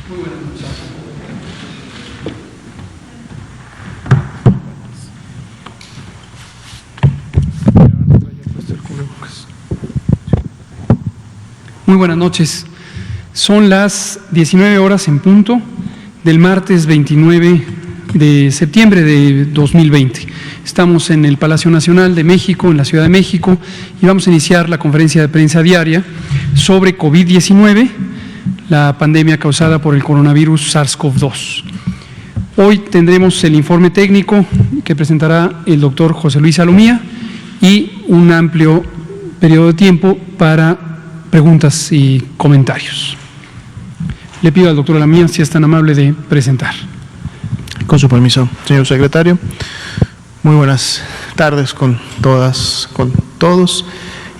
Muy buenas noches. Muy buenas noches. Son las 19 horas en punto del martes 29 de septiembre de 2020. Estamos en el Palacio Nacional de México, en la Ciudad de México, y vamos a iniciar la conferencia de prensa diaria sobre COVID-19, la pandemia causada por el coronavirus SARS-CoV-2. Hoy tendremos el informe técnico que presentará el doctor José Luis Salomía y un amplio periodo de tiempo para preguntas y comentarios. Le pido al doctor Salomía si es tan amable de presentar. Con su permiso, señor secretario. Muy buenas tardes con todas, con todos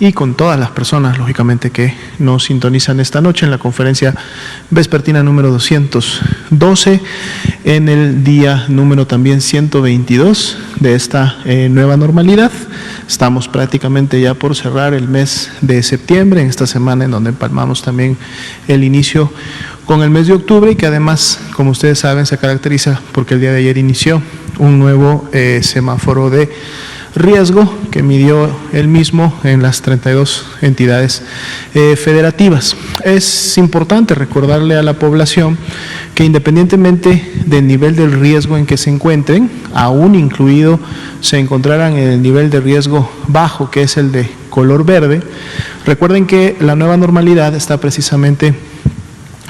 y con todas las personas, lógicamente, que nos sintonizan esta noche en la conferencia vespertina número 212, en el día número también 122 de esta nueva normalidad. Estamos prácticamente ya por cerrar el mes de septiembre, en esta semana en donde empalmamos también el inicio con el mes de octubre, y que además, como ustedes saben, se caracteriza porque el día de ayer inició un nuevo semáforo de riesgo que midió él mismo en las 32 entidades federativas. Es importante recordarle a la población que independientemente del nivel del riesgo en que se encuentren, aún incluido se encontraran en el nivel de riesgo bajo, que es el de color verde, recuerden que la nueva normalidad está precisamente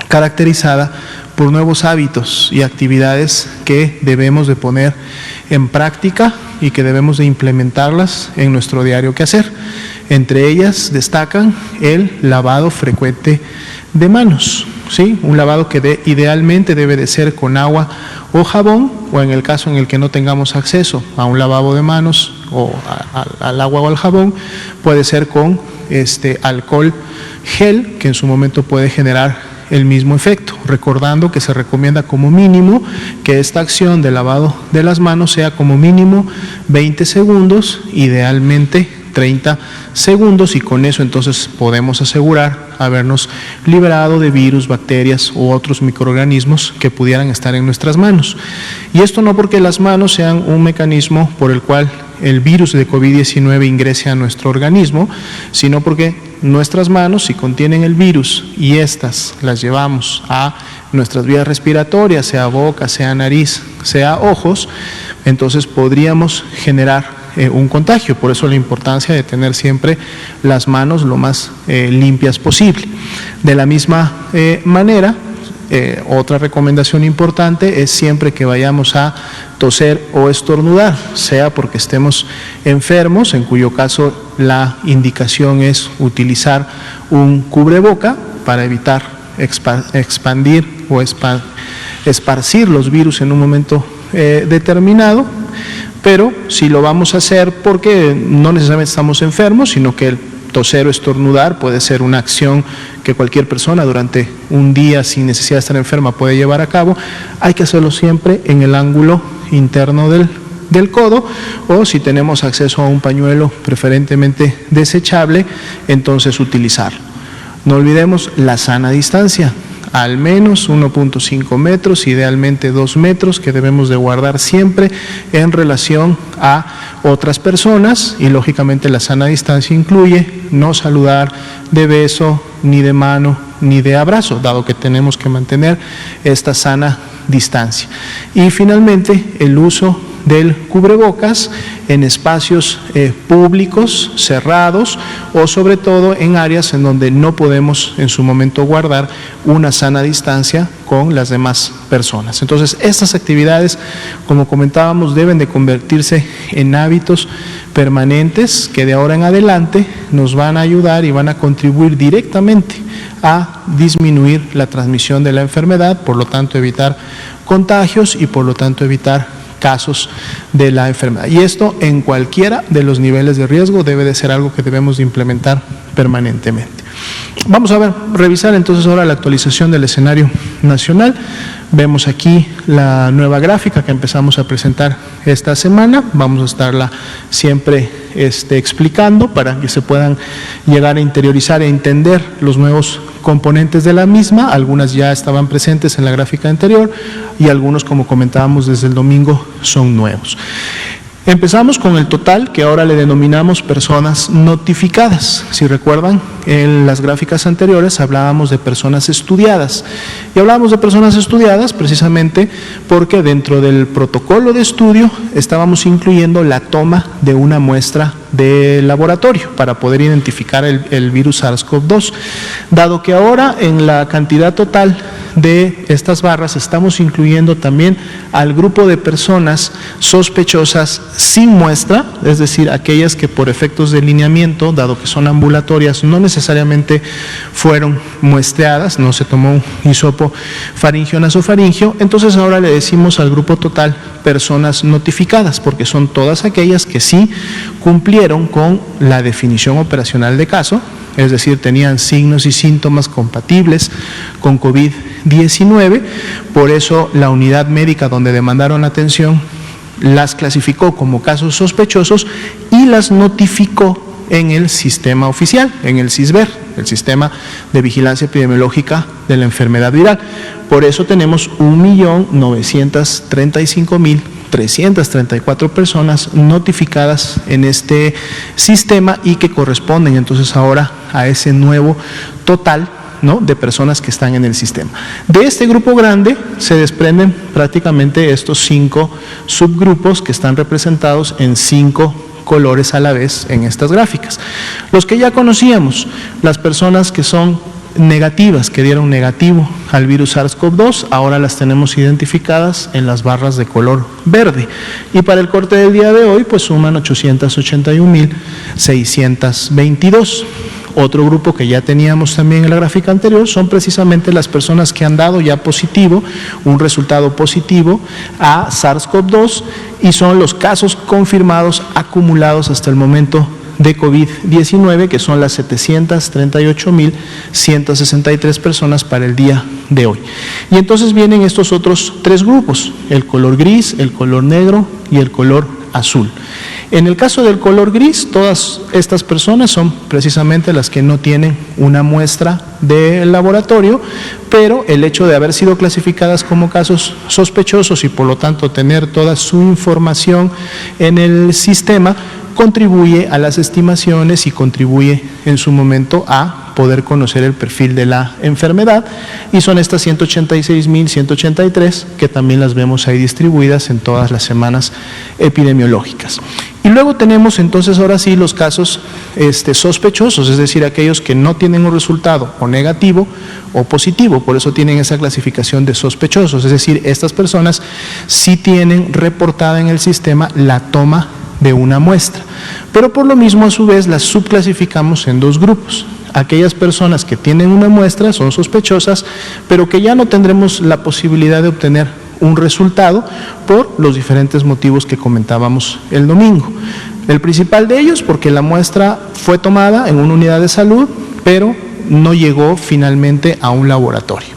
caracterizada por nuevos hábitos y actividades que debemos de poner en práctica y que debemos de implementarlas en nuestro diario quehacer. Entre ellas destacan el lavado frecuente de manos, ¿sí? Un lavado que idealmente debe de ser con agua o jabón, o en el caso en el que no tengamos acceso a un lavado de manos o al agua o al jabón, puede ser con alcohol gel, que en su momento puede generar el mismo efecto, recordando que se recomienda como mínimo que esta acción de lavado de las manos sea como mínimo 20 segundos, idealmente 30 segundos, y con eso entonces podemos asegurar habernos liberado de virus, bacterias u otros microorganismos que pudieran estar en nuestras manos. Y esto no porque las manos sean un mecanismo por el cual el virus de COVID-19 ingrese a nuestro organismo, sino porque nuestras manos, si contienen el virus y estas las llevamos a nuestras vías respiratorias, sea boca, sea nariz, sea ojos, entonces podríamos generar un contagio. Por eso la importancia de tener siempre las manos lo más limpias posible. De la misma manera, otra recomendación importante es siempre que vayamos a toser o estornudar, sea porque estemos enfermos, en cuyo caso la indicación es utilizar un cubreboca para evitar expandir o esparcir los virus en un momento determinado. Pero si lo vamos a hacer porque no necesariamente estamos enfermos, sino que el toser o estornudar puede ser una acción que cualquier persona durante un día sin necesidad de estar enferma puede llevar a cabo, hay que hacerlo siempre en el ángulo interno del codo, o si tenemos acceso a un pañuelo preferentemente desechable, entonces utilizarlo. No olvidemos la sana distancia, al menos 1.5 metros, idealmente 2 metros, que debemos de guardar siempre en relación a otras personas, y lógicamente la sana distancia incluye no saludar de beso, ni de mano, ni de abrazo, dado que tenemos que mantener esta sana distancia. Y finalmente el uso del cubrebocas en espacios públicos, cerrados, o sobre todo en áreas en donde no podemos en su momento guardar una sana distancia con las demás personas. Entonces, estas actividades, como comentábamos, deben de convertirse en hábitos permanentes que de ahora en adelante nos van a ayudar y van a contribuir directamente a disminuir la transmisión de la enfermedad, por lo tanto evitar contagios y por lo tanto evitar casos de la enfermedad. Y esto en cualquiera de los niveles de riesgo debe de ser algo que debemos de implementar permanentemente. Vamos a revisar entonces ahora la actualización del escenario nacional. Vemos aquí la nueva gráfica que empezamos a presentar esta semana. Vamos a estarla siempre explicando para que se puedan llegar a interiorizar e entender los nuevos componentes de la misma. Algunas ya estaban presentes en la gráfica anterior y algunos, como comentábamos desde el domingo, son nuevos. Empezamos con el total, que ahora le denominamos personas notificadas. Si recuerdan, en las gráficas anteriores hablábamos de personas estudiadas. Y hablábamos de personas estudiadas precisamente porque dentro del protocolo de estudio estábamos incluyendo la toma de una muestra de laboratorio para poder identificar el virus SARS-CoV-2. Dado que ahora en la cantidad total de estas barras estamos incluyendo también al grupo de personas sospechosas sin muestra, es decir, aquellas que por efectos de lineamiento, dado que son ambulatorias, no necesariamente fueron muestreadas, no se tomó un hisopo faringio nasofaringio, entonces ahora le decimos al grupo total personas notificadas, porque son todas aquellas que sí cumplieron con la definición operacional de caso, es decir, tenían signos y síntomas compatibles con COVID-19, por eso la unidad médica donde demandaron atención las clasificó como casos sospechosos y las notificó en el sistema oficial, en el SISBER, el Sistema de Vigilancia Epidemiológica de la Enfermedad Viral. Por eso tenemos 1.935.334 personas notificadas en este sistema y que corresponden entonces ahora a ese nuevo total, ¿no?, de personas que están en el sistema. De este grupo grande se desprenden prácticamente estos 5 subgrupos que están representados en 5 colores a la vez en estas gráficas. Los que ya conocíamos, las personas que son negativas, que dieron negativo al virus SARS-CoV-2, ahora las tenemos identificadas en las barras de color verde. Y para el corte del día de hoy, pues suman 881.622. Otro grupo que ya teníamos también en la gráfica anterior son precisamente las personas que han dado ya positivo, un resultado positivo a SARS-CoV-2 y son los casos confirmados acumulados hasta el momento de COVID-19, que son las 738.163 personas para el día de hoy. Y entonces vienen estos otros 3 grupos, el color gris, el color negro y el color azul. En el caso del color gris, todas estas personas son precisamente las que no tienen una muestra del laboratorio, pero el hecho de haber sido clasificadas como casos sospechosos y por lo tanto tener toda su información en el sistema, contribuye a las estimaciones y contribuye en su momento a poder conocer el perfil de la enfermedad, y son estas 186.183 que también las vemos ahí distribuidas en todas las semanas epidemiológicas. Y luego tenemos entonces ahora sí los casos sospechosos, es decir, aquellos que no tienen un resultado o negativo o positivo, por eso tienen esa clasificación de sospechosos, es decir, estas personas sí tienen reportada en el sistema la toma de una muestra, pero por lo mismo a su vez las subclasificamos en 2 grupos. Aquellas personas que tienen una muestra son sospechosas, pero que ya no tendremos la posibilidad de obtener un resultado por los diferentes motivos que comentábamos el domingo. El principal de ellos porque la muestra fue tomada en una unidad de salud, pero no llegó finalmente a un laboratorio.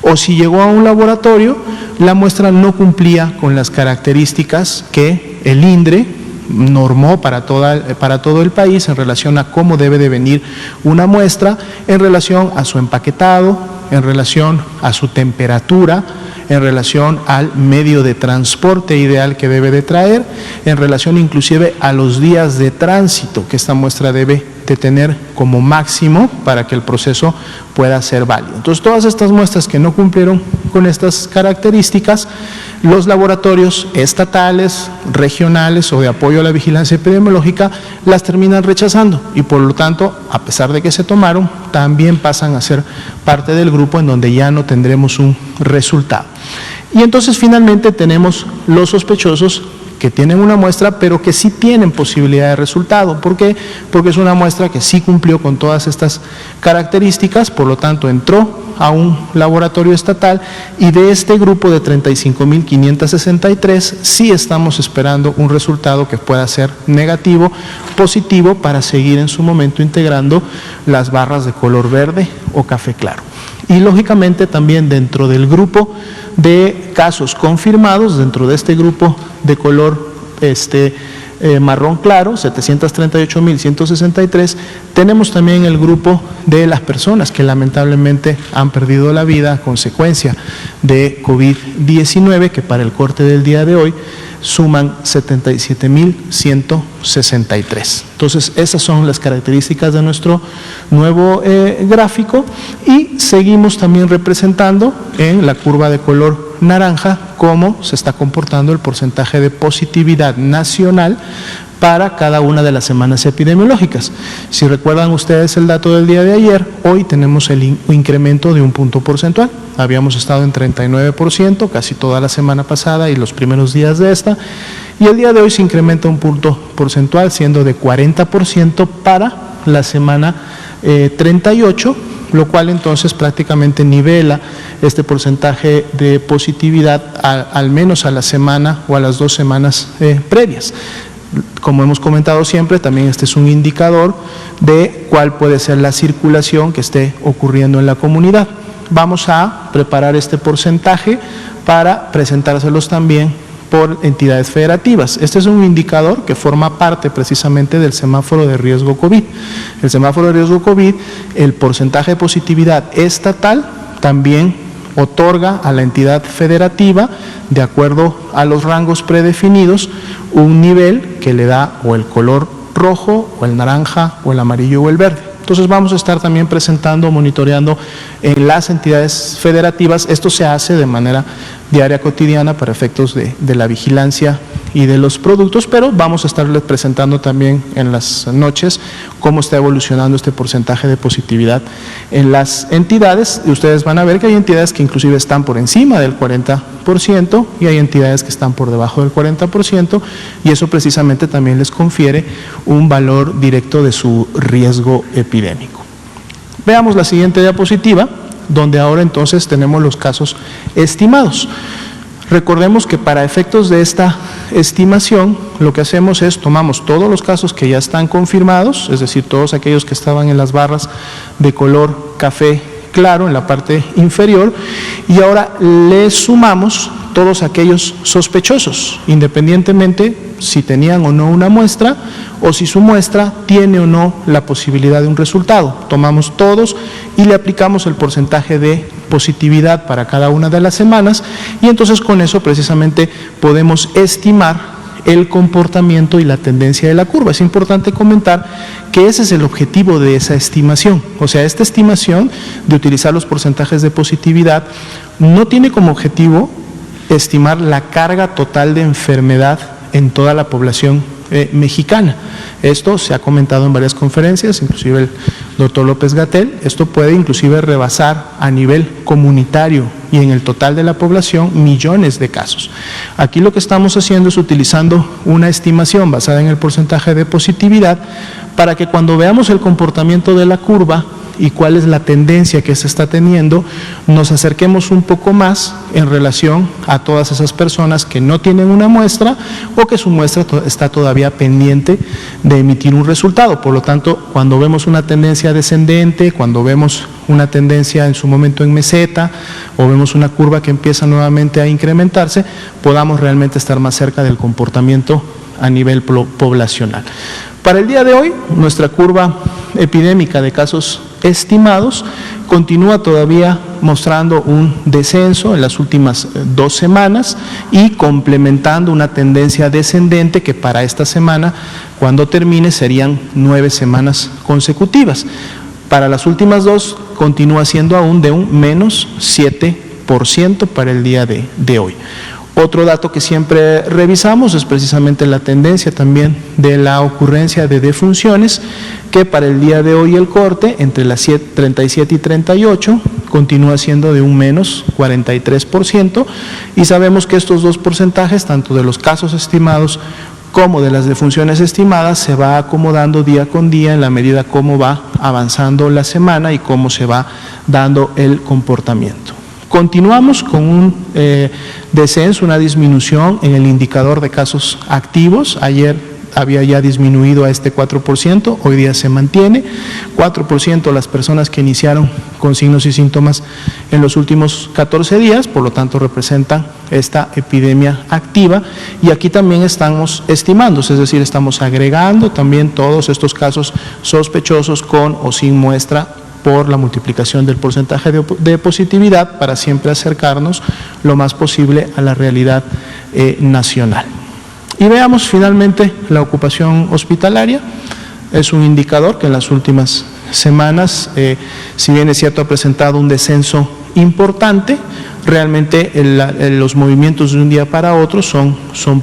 O si llegó a un laboratorio, la muestra no cumplía con las características que el INDRE normó para todo el país en relación a cómo debe de venir una muestra, en relación a su empaquetado, en relación a su temperatura, en relación al medio de transporte ideal que debe de traer, en relación inclusive a los días de tránsito que esta muestra debe de tener como máximo para que el proceso pueda ser válido. Entonces, todas estas muestras que no cumplieron con estas características, los laboratorios estatales, regionales o de apoyo a la vigilancia epidemiológica las terminan rechazando y por lo tanto, a pesar de que se tomaron, también pasan a ser parte del grupo en donde ya no tendremos un resultado. Y entonces finalmente tenemos los sospechosos que tienen una muestra, pero que sí tienen posibilidad de resultado. ¿Por qué? Porque es una muestra que sí cumplió con todas estas características, por lo tanto entró a un laboratorio estatal, y de este grupo de 35.563 sí estamos esperando un resultado que pueda ser negativo, positivo, para seguir en su momento integrando las barras de color verde o café claro. Y lógicamente también dentro del grupo de casos confirmados, dentro de este grupo de color marrón claro, 738.163, tenemos también el grupo de las personas que lamentablemente han perdido la vida a consecuencia de COVID-19, que para el corte del día de hoy suman 77.163. Entonces, esas son las características de nuestro nuevo gráfico, y seguimos también representando en la curva de color naranja cómo se está comportando el porcentaje de positividad nacional para cada una de las semanas epidemiológicas. Si recuerdan ustedes el dato del día de ayer, hoy tenemos el incremento de un punto porcentual. Habíamos estado en 39% casi toda la semana pasada y los primeros días de esta, y el día de hoy se incrementa un punto porcentual, siendo de 40% para la semana 38, lo cual entonces prácticamente nivela este porcentaje de positividad al menos a la semana o a las 2 semanas previas. Como hemos comentado siempre, también este es un indicador de cuál puede ser la circulación que esté ocurriendo en la comunidad. Vamos a preparar este porcentaje para presentárselos también por entidades federativas. Este es un indicador que forma parte precisamente del semáforo de riesgo COVID. El semáforo de riesgo COVID, el porcentaje de positividad estatal también otorga a la entidad federativa, de acuerdo a los rangos predefinidos, un nivel que le da o el color rojo, o el naranja, o el amarillo, o el verde. Entonces vamos a estar también presentando, monitoreando en las entidades federativas. Esto se hace de manera diaria, cotidiana, para efectos de la vigilancia y de los productos, pero vamos a estarles presentando también en las noches cómo está evolucionando este porcentaje de positividad en las entidades. Y ustedes van a ver que hay entidades que inclusive están por encima del 40% y hay entidades que están por debajo del 40%, y eso precisamente también les confiere un valor directo de su riesgo epidémico. Veamos la siguiente diapositiva, donde ahora entonces tenemos los casos estimados. Recordemos que para efectos de esta estimación, lo que hacemos es tomamos todos los casos que ya están confirmados, es decir, todos aquellos que estaban en las barras de color café claro en la parte inferior, y ahora le sumamos todos aquellos sospechosos, independientemente si tenían o no una muestra, o si su muestra tiene o no la posibilidad de un resultado. Tomamos todos y le aplicamos el porcentaje de positividad para cada una de las semanas, y entonces con eso precisamente podemos estimar el comportamiento y la tendencia de la curva. Es importante comentar que ese es el objetivo de esa estimación. O sea, esta estimación de utilizar los porcentajes de positividad no tiene como objetivo estimar la carga total de enfermedad en toda la población mexicana. Esto se ha comentado en varias conferencias, inclusive el doctor López-Gatell. Esto puede inclusive rebasar a nivel comunitario y en el total de la población millones de casos. Aquí lo que estamos haciendo es utilizando una estimación basada en el porcentaje de positividad para que cuando veamos el comportamiento de la curva y cuál es la tendencia que se está teniendo, nos acerquemos un poco más en relación a todas esas personas que no tienen una muestra o que su muestra está todavía pendiente de emitir un resultado. Por lo tanto, cuando vemos una tendencia descendente, cuando vemos una tendencia en su momento en meseta o vemos una curva que empieza nuevamente a incrementarse, podamos realmente estar más cerca del comportamiento a nivel poblacional. Para el día de hoy, nuestra curva epidémica de casos estimados continúa todavía mostrando un descenso en las últimas 2 semanas y complementando una tendencia descendente que para esta semana, cuando termine, serían 9 semanas consecutivas. Para las últimas 2 continúa siendo aún de un menos 7% para el día de hoy. Otro dato que siempre revisamos es precisamente la tendencia también de la ocurrencia de defunciones, que para el día de hoy el corte, entre las 37 y 38, continúa siendo de un menos 43%, y sabemos que estos dos porcentajes, tanto de los casos estimados como de las defunciones estimadas, se va acomodando día con día en la medida como va avanzando la semana y cómo se va dando el comportamiento. Continuamos con un descenso, una disminución en el indicador de casos activos. Ayer había ya disminuido a este 4%, hoy día se mantiene. 4% las personas que iniciaron con signos y síntomas en los últimos 14 días, por lo tanto representan esta epidemia activa. Y aquí también estamos estimando, es decir, estamos agregando también todos estos casos sospechosos con o sin muestra por la multiplicación del porcentaje de positividad para siempre acercarnos lo más posible a la realidad nacional. Y veamos finalmente la ocupación hospitalaria. Es un indicador que en las últimas semanas, si bien es cierto, ha presentado un descenso importante, realmente los movimientos de un día para otro son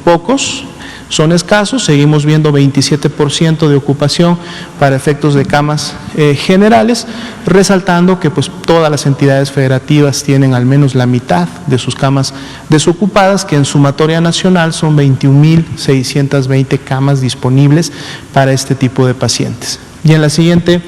pocos, son escasos. Seguimos viendo 27% de ocupación para efectos de camas generales, resaltando que pues todas las entidades federativas tienen al menos la mitad de sus camas desocupadas, que en sumatoria nacional son 21.620 camas disponibles para este tipo de pacientes. Y en la siguiente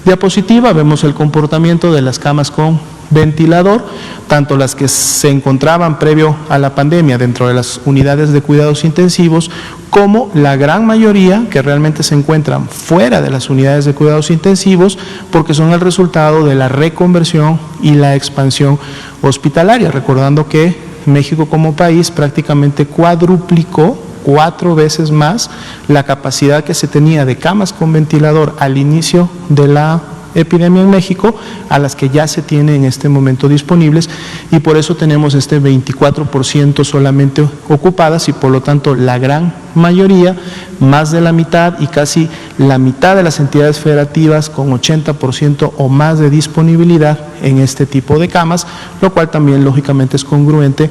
diapositiva vemos el comportamiento de las camas con ventilador, tanto las que se encontraban previo a la pandemia dentro de las unidades de cuidados intensivos, como la gran mayoría que realmente se encuentran fuera de las unidades de cuidados intensivos, porque son el resultado de la reconversión y la expansión hospitalaria. Recordando que México como país prácticamente cuadruplicó 4 veces más la capacidad que se tenía de camas con ventilador al inicio de la epidemia en México a las que ya se tiene en este momento disponibles, y por eso tenemos este 24% solamente ocupadas, y por lo tanto la gran mayoría, más de la mitad y casi la mitad de las entidades federativas con 80% o más de disponibilidad en este tipo de camas, lo cual también lógicamente es congruente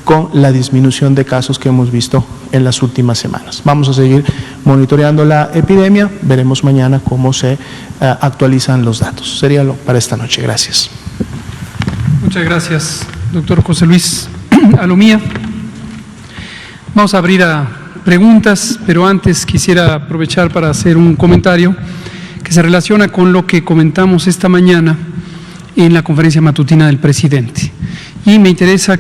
con la disminución de casos que hemos visto en las últimas semanas. Vamos a seguir monitoreando la epidemia, veremos mañana cómo se actualizan los datos. Sería lo para esta noche. Gracias. Muchas gracias, doctor José Luis Alomía. Vamos a abrir a preguntas, pero antes quisiera aprovechar para hacer un comentario que se relaciona con lo que comentamos esta mañana en la conferencia matutina del presidente. Y me interesa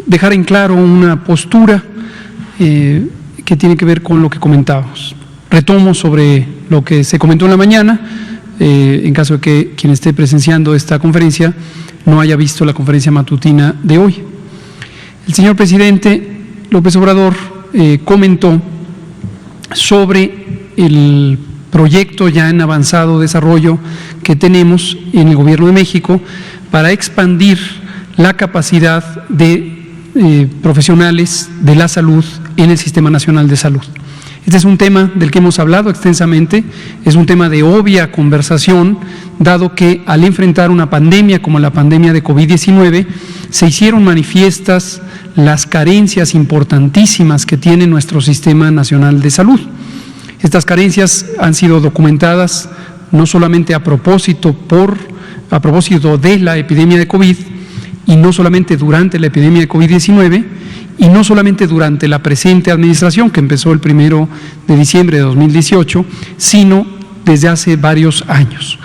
dejar en claro una postura que tiene que ver con lo que comentábamos. Retomo sobre lo que se comentó en la mañana, en caso de que quien esté presenciando esta conferencia no haya visto la conferencia matutina de hoy. El señor presidente López Obrador comentó sobre el proyecto ya en avanzado desarrollo que tenemos en el Gobierno de México para expandir la capacidad de profesionales de la salud en el Sistema Nacional de Salud. Este es un tema del que hemos hablado extensamente, es un tema de obvia conversación, dado que al enfrentar una pandemia como la pandemia de COVID-19, se hicieron manifiestas las carencias importantísimas que tiene nuestro Sistema Nacional de Salud. Estas carencias han sido documentadas no solamente a propósito de la epidemia de COVID, y no solamente durante la epidemia de COVID-19, y no solamente durante la presente administración, que empezó el 1 de diciembre de 2018, sino desde hace varios años.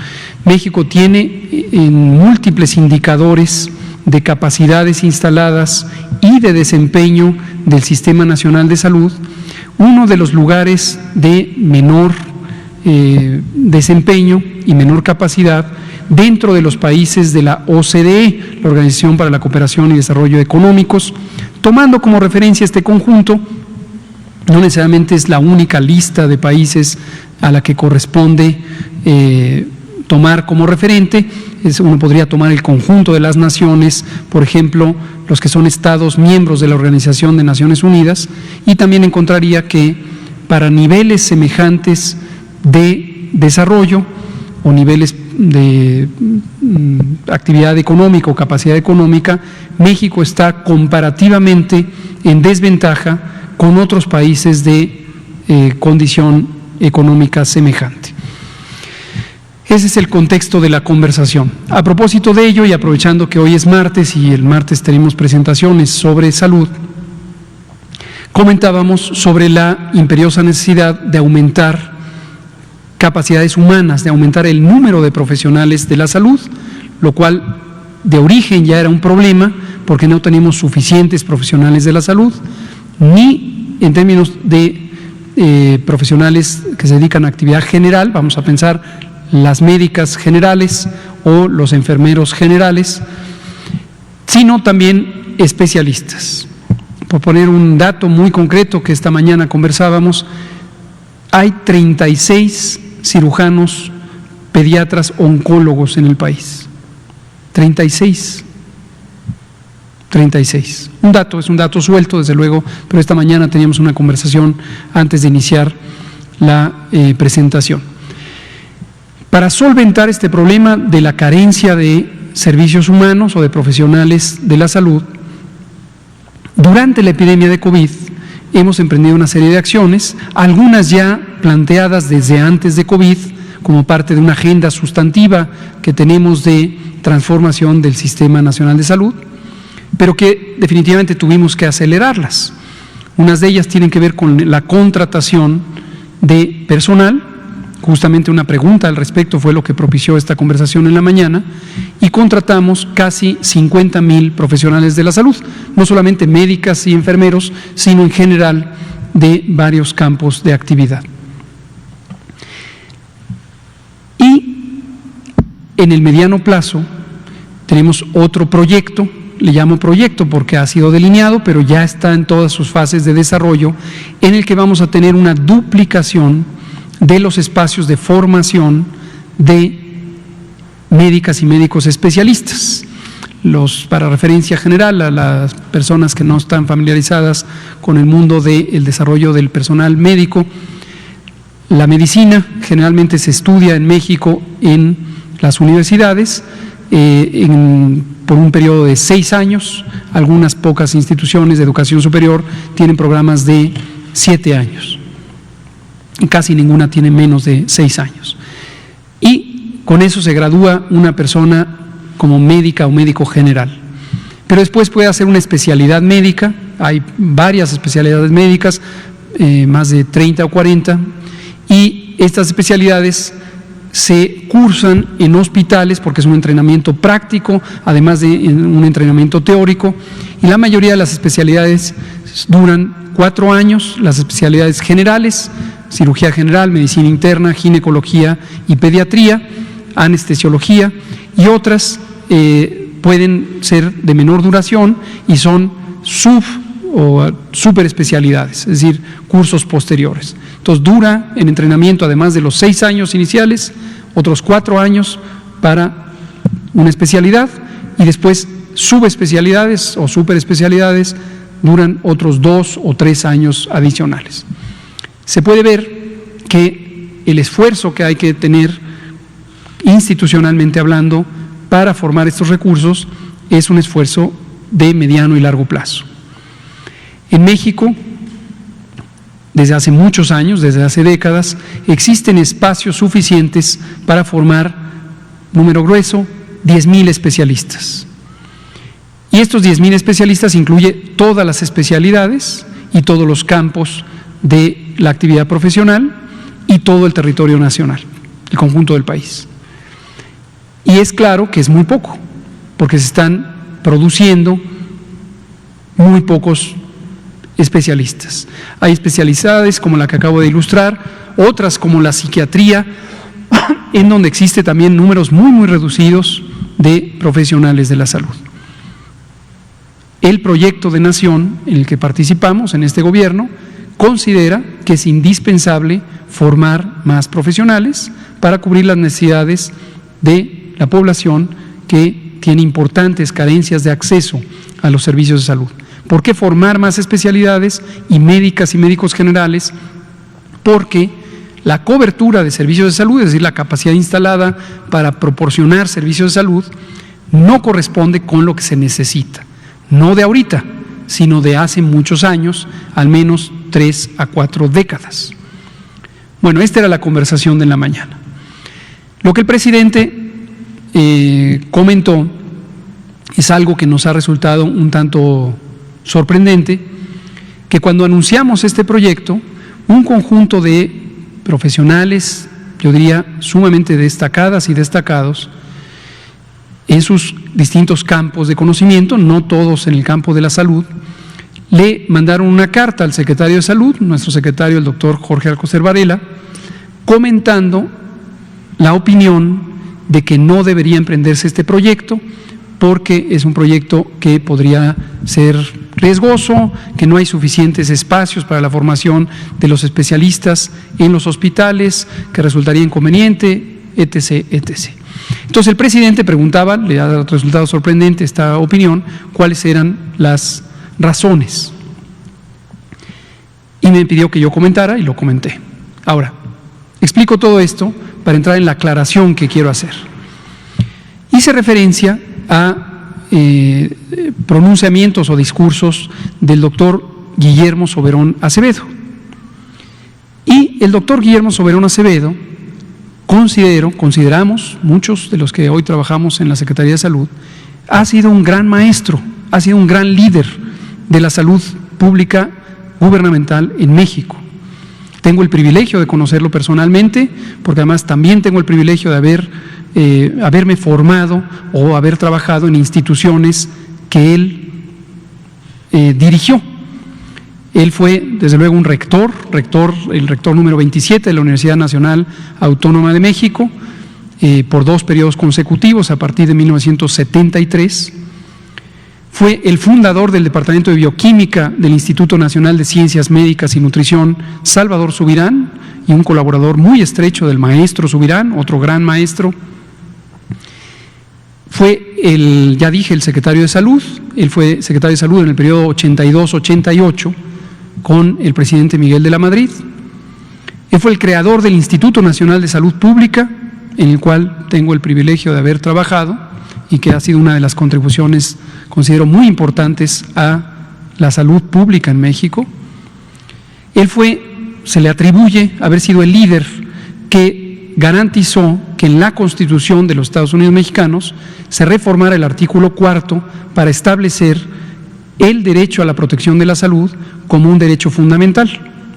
México tiene en múltiples indicadores de capacidades instaladas y de desempeño del Sistema Nacional de Salud, uno de los lugares de menor desempeño y menor capacidad dentro de los países de la OCDE, la Organización para la Cooperación y Desarrollo Económicos. Tomando como referencia este conjunto, no necesariamente es la única lista de países a la que corresponde tomar como referente. Uno podría tomar el conjunto de las naciones, por ejemplo, los que son estados miembros de la Organización de Naciones Unidas, y también encontraría que para niveles semejantes de desarrollo, o niveles de actividad económica o capacidad económica, México está comparativamente en desventaja con otros países de condición económica semejante. Ese es el contexto de la conversación. A propósito de ello, y aprovechando que hoy es martes y el martes tenemos presentaciones sobre salud, comentábamos sobre la imperiosa necesidad de aumentar capacidades humanas, de aumentar el número de profesionales de la salud, lo cual de origen ya era un problema porque no tenemos suficientes profesionales de la salud, ni en términos de profesionales que se dedican a actividad general, vamos a pensar las médicas generales o los enfermeros generales, sino también especialistas. Por poner un dato muy concreto que esta mañana conversábamos, hay 36 cirujanos, pediatras, oncólogos en el país. 36. Un dato, es un dato suelto, desde luego, pero esta mañana teníamos una conversación antes de iniciar la presentación. Para solventar este problema de la carencia de servicios humanos o de profesionales de la salud, durante la epidemia de COVID hemos emprendido una serie de acciones, algunas ya planteadas desde antes de COVID, como parte de una agenda sustantiva que tenemos de transformación del Sistema Nacional de Salud, pero que definitivamente tuvimos que acelerarlas. Unas de ellas tienen que ver con la contratación de personal. Justamente una pregunta al respecto fue lo que propició esta conversación en la mañana, y contratamos casi 50,000 profesionales de la salud, no solamente médicas y enfermeros, sino en general de varios campos de actividad. Y en el mediano plazo tenemos otro proyecto, le llamo proyecto porque ha sido delineado, pero ya está en todas sus fases de desarrollo, en el que vamos a tener una duplicación de los espacios de formación de médicas y médicos especialistas. Para referencia general a las personas que no están familiarizadas con el mundo del desarrollo del personal médico, la medicina generalmente se estudia en México en las universidades por un periodo de 6 años. Algunas pocas instituciones de educación superior tienen programas de 7 años. Casi ninguna tiene menos de 6 años. Y con eso se gradúa una persona como médica o médico general. Pero después puede hacer una especialidad médica, hay varias especialidades médicas, más de 30 o 40, y estas especialidades se cursan en hospitales porque es un entrenamiento práctico, además de un entrenamiento teórico, y la mayoría de las especialidades duran 4 años, las especialidades generales, cirugía general, medicina interna, ginecología y pediatría, anestesiología, y otras pueden ser de menor duración y son o superespecialidades, es decir, cursos posteriores. Entonces dura en entrenamiento, además de los 6 años iniciales, otros 4 años para una especialidad, y después subespecialidades o superespecialidades duran otros 2 o 3 años adicionales. Se puede ver que el esfuerzo que hay que tener institucionalmente hablando para formar estos recursos es un esfuerzo de mediano y largo plazo. En México, desde hace muchos años, desde hace décadas, existen espacios suficientes para formar, número grueso, 10,000 especialistas. Y estos 10,000 especialistas incluye todas las especialidades y todos los campos de la actividad profesional y todo el territorio nacional, el conjunto del país. Y es claro que es muy poco, porque se están produciendo muy pocos especialistas. Hay especialidades como la que acabo de ilustrar, otras como la psiquiatría, en donde existe también números muy reducidos de profesionales de la salud. El proyecto de nación en el que participamos en este gobierno considera que es indispensable formar más profesionales para cubrir las necesidades de la población que tiene importantes carencias de acceso a los servicios de salud. ¿Por qué formar más especialidades y médicas y médicos generales? Porque la cobertura de servicios de salud, es decir, la capacidad instalada para proporcionar servicios de salud, no corresponde con lo que se necesita, no de ahorita, sino de hace muchos años, al menos 3 a 4 décadas. Bueno, esta era la conversación de la mañana. Lo que el presidente comentó es algo que nos ha resultado un tanto sorprendente, que cuando anunciamos este proyecto, un conjunto de profesionales, yo diría sumamente destacadas y destacados, en sus distintos campos de conocimiento, no todos en el campo de la salud, le mandaron una carta al secretario de Salud, nuestro secretario, el doctor Jorge Alcocer Varela, comentando la opinión de que no debería emprenderse este proyecto porque es un proyecto que podría ser riesgoso, que no hay suficientes espacios para la formación de los especialistas en los hospitales, que resultaría inconveniente, etc., etc. Entonces el presidente preguntaba, le ha resultado sorprendente esta opinión, cuáles eran las razones. Y me pidió que yo comentara y lo comenté. Ahora, explico todo esto para entrar en la aclaración que quiero hacer. Hice referencia a pronunciamientos o discursos del doctor Guillermo Soberón Acevedo. Y el doctor Guillermo Soberón Acevedo, consideramos, muchos de los que hoy trabajamos en la Secretaría de Salud, ha sido un gran maestro, ha sido un gran líder de la salud pública gubernamental en México. Tengo el privilegio de conocerlo personalmente, porque además también tengo el privilegio de haberme formado o haber trabajado en instituciones que él dirigió. Él fue, desde luego, un el rector número 27 de la Universidad Nacional Autónoma de México, por 2 periodos consecutivos a partir de 1973. Fue el fundador del Departamento de Bioquímica del Instituto Nacional de Ciencias Médicas y Nutrición, Salvador Subirán, y un colaborador muy estrecho del maestro Subirán, otro gran maestro. Fue ya dije, el secretario de Salud. Él fue secretario de Salud en el periodo 82-88 con el presidente Miguel de la Madrid. Él fue el creador del Instituto Nacional de Salud Pública, en el cual tengo el privilegio de haber trabajado y que ha sido una de las contribuciones, considero, muy importantes a la salud pública en México. Se le atribuye haber sido el líder que garantizó que en la Constitución de los Estados Unidos mexicanos se reformara el artículo 4 para establecer el derecho a la protección de la salud como un derecho fundamental.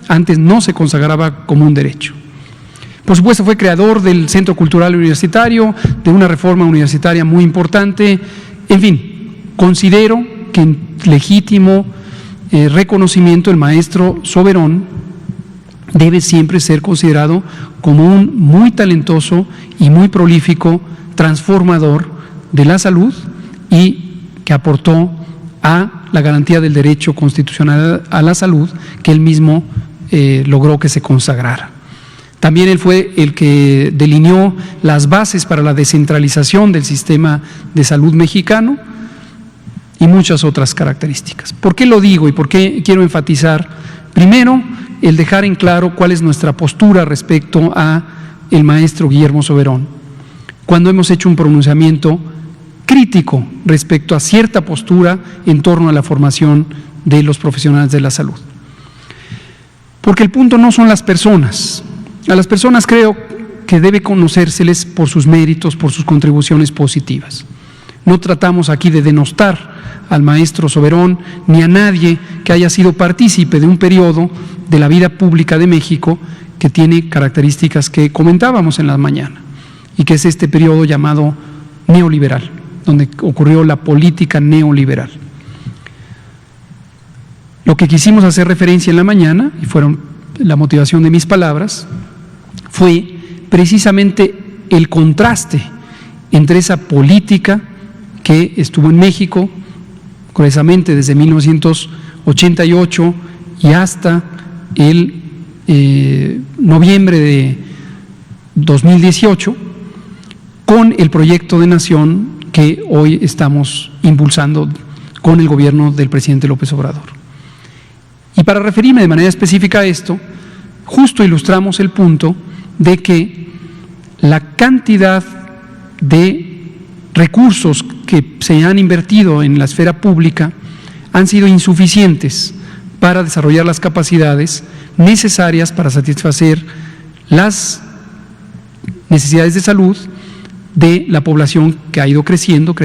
Antes no se consagraba como un derecho. Por supuesto, fue creador del Centro Cultural Universitario, de una reforma universitaria muy importante. En fin, considero que en legítimo reconocimiento el maestro Soberón debe siempre ser considerado como un muy talentoso y muy prolífico transformador de la salud y que aportó a la garantía del derecho constitucional a la salud que él mismo logró que se consagrara. También él fue el que delineó las bases para la descentralización del sistema de salud mexicano y muchas otras características. ¿Por qué lo digo y por qué quiero enfatizar? Primero, el dejar en claro cuál es nuestra postura respecto a el maestro Guillermo Soberón, cuando hemos hecho un pronunciamiento crítico respecto a cierta postura en torno a la formación de los profesionales de la salud. Porque el punto no son las personas. A las personas creo que debe conocérseles por sus méritos, por sus contribuciones positivas. No tratamos aquí de denostar al maestro Soberón ni a nadie que haya sido partícipe de un periodo de la vida pública de México que tiene características que comentábamos en la mañana y que es este periodo llamado neoliberal, donde ocurrió la política neoliberal. Lo que quisimos hacer referencia en la mañana, y fueron la motivación de mis palabras, fue precisamente el contraste entre esa política que estuvo en México, curiosamente desde 1988 y hasta el noviembre de 2018, con el proyecto de nación que hoy estamos impulsando con el gobierno del presidente López Obrador. Y para referirme de manera específica a esto, justo ilustramos el punto de que la cantidad de recursos que se han invertido en la esfera pública han sido insuficientes para desarrollar las capacidades necesarias para satisfacer las necesidades de salud de la población que ha ido creciendo.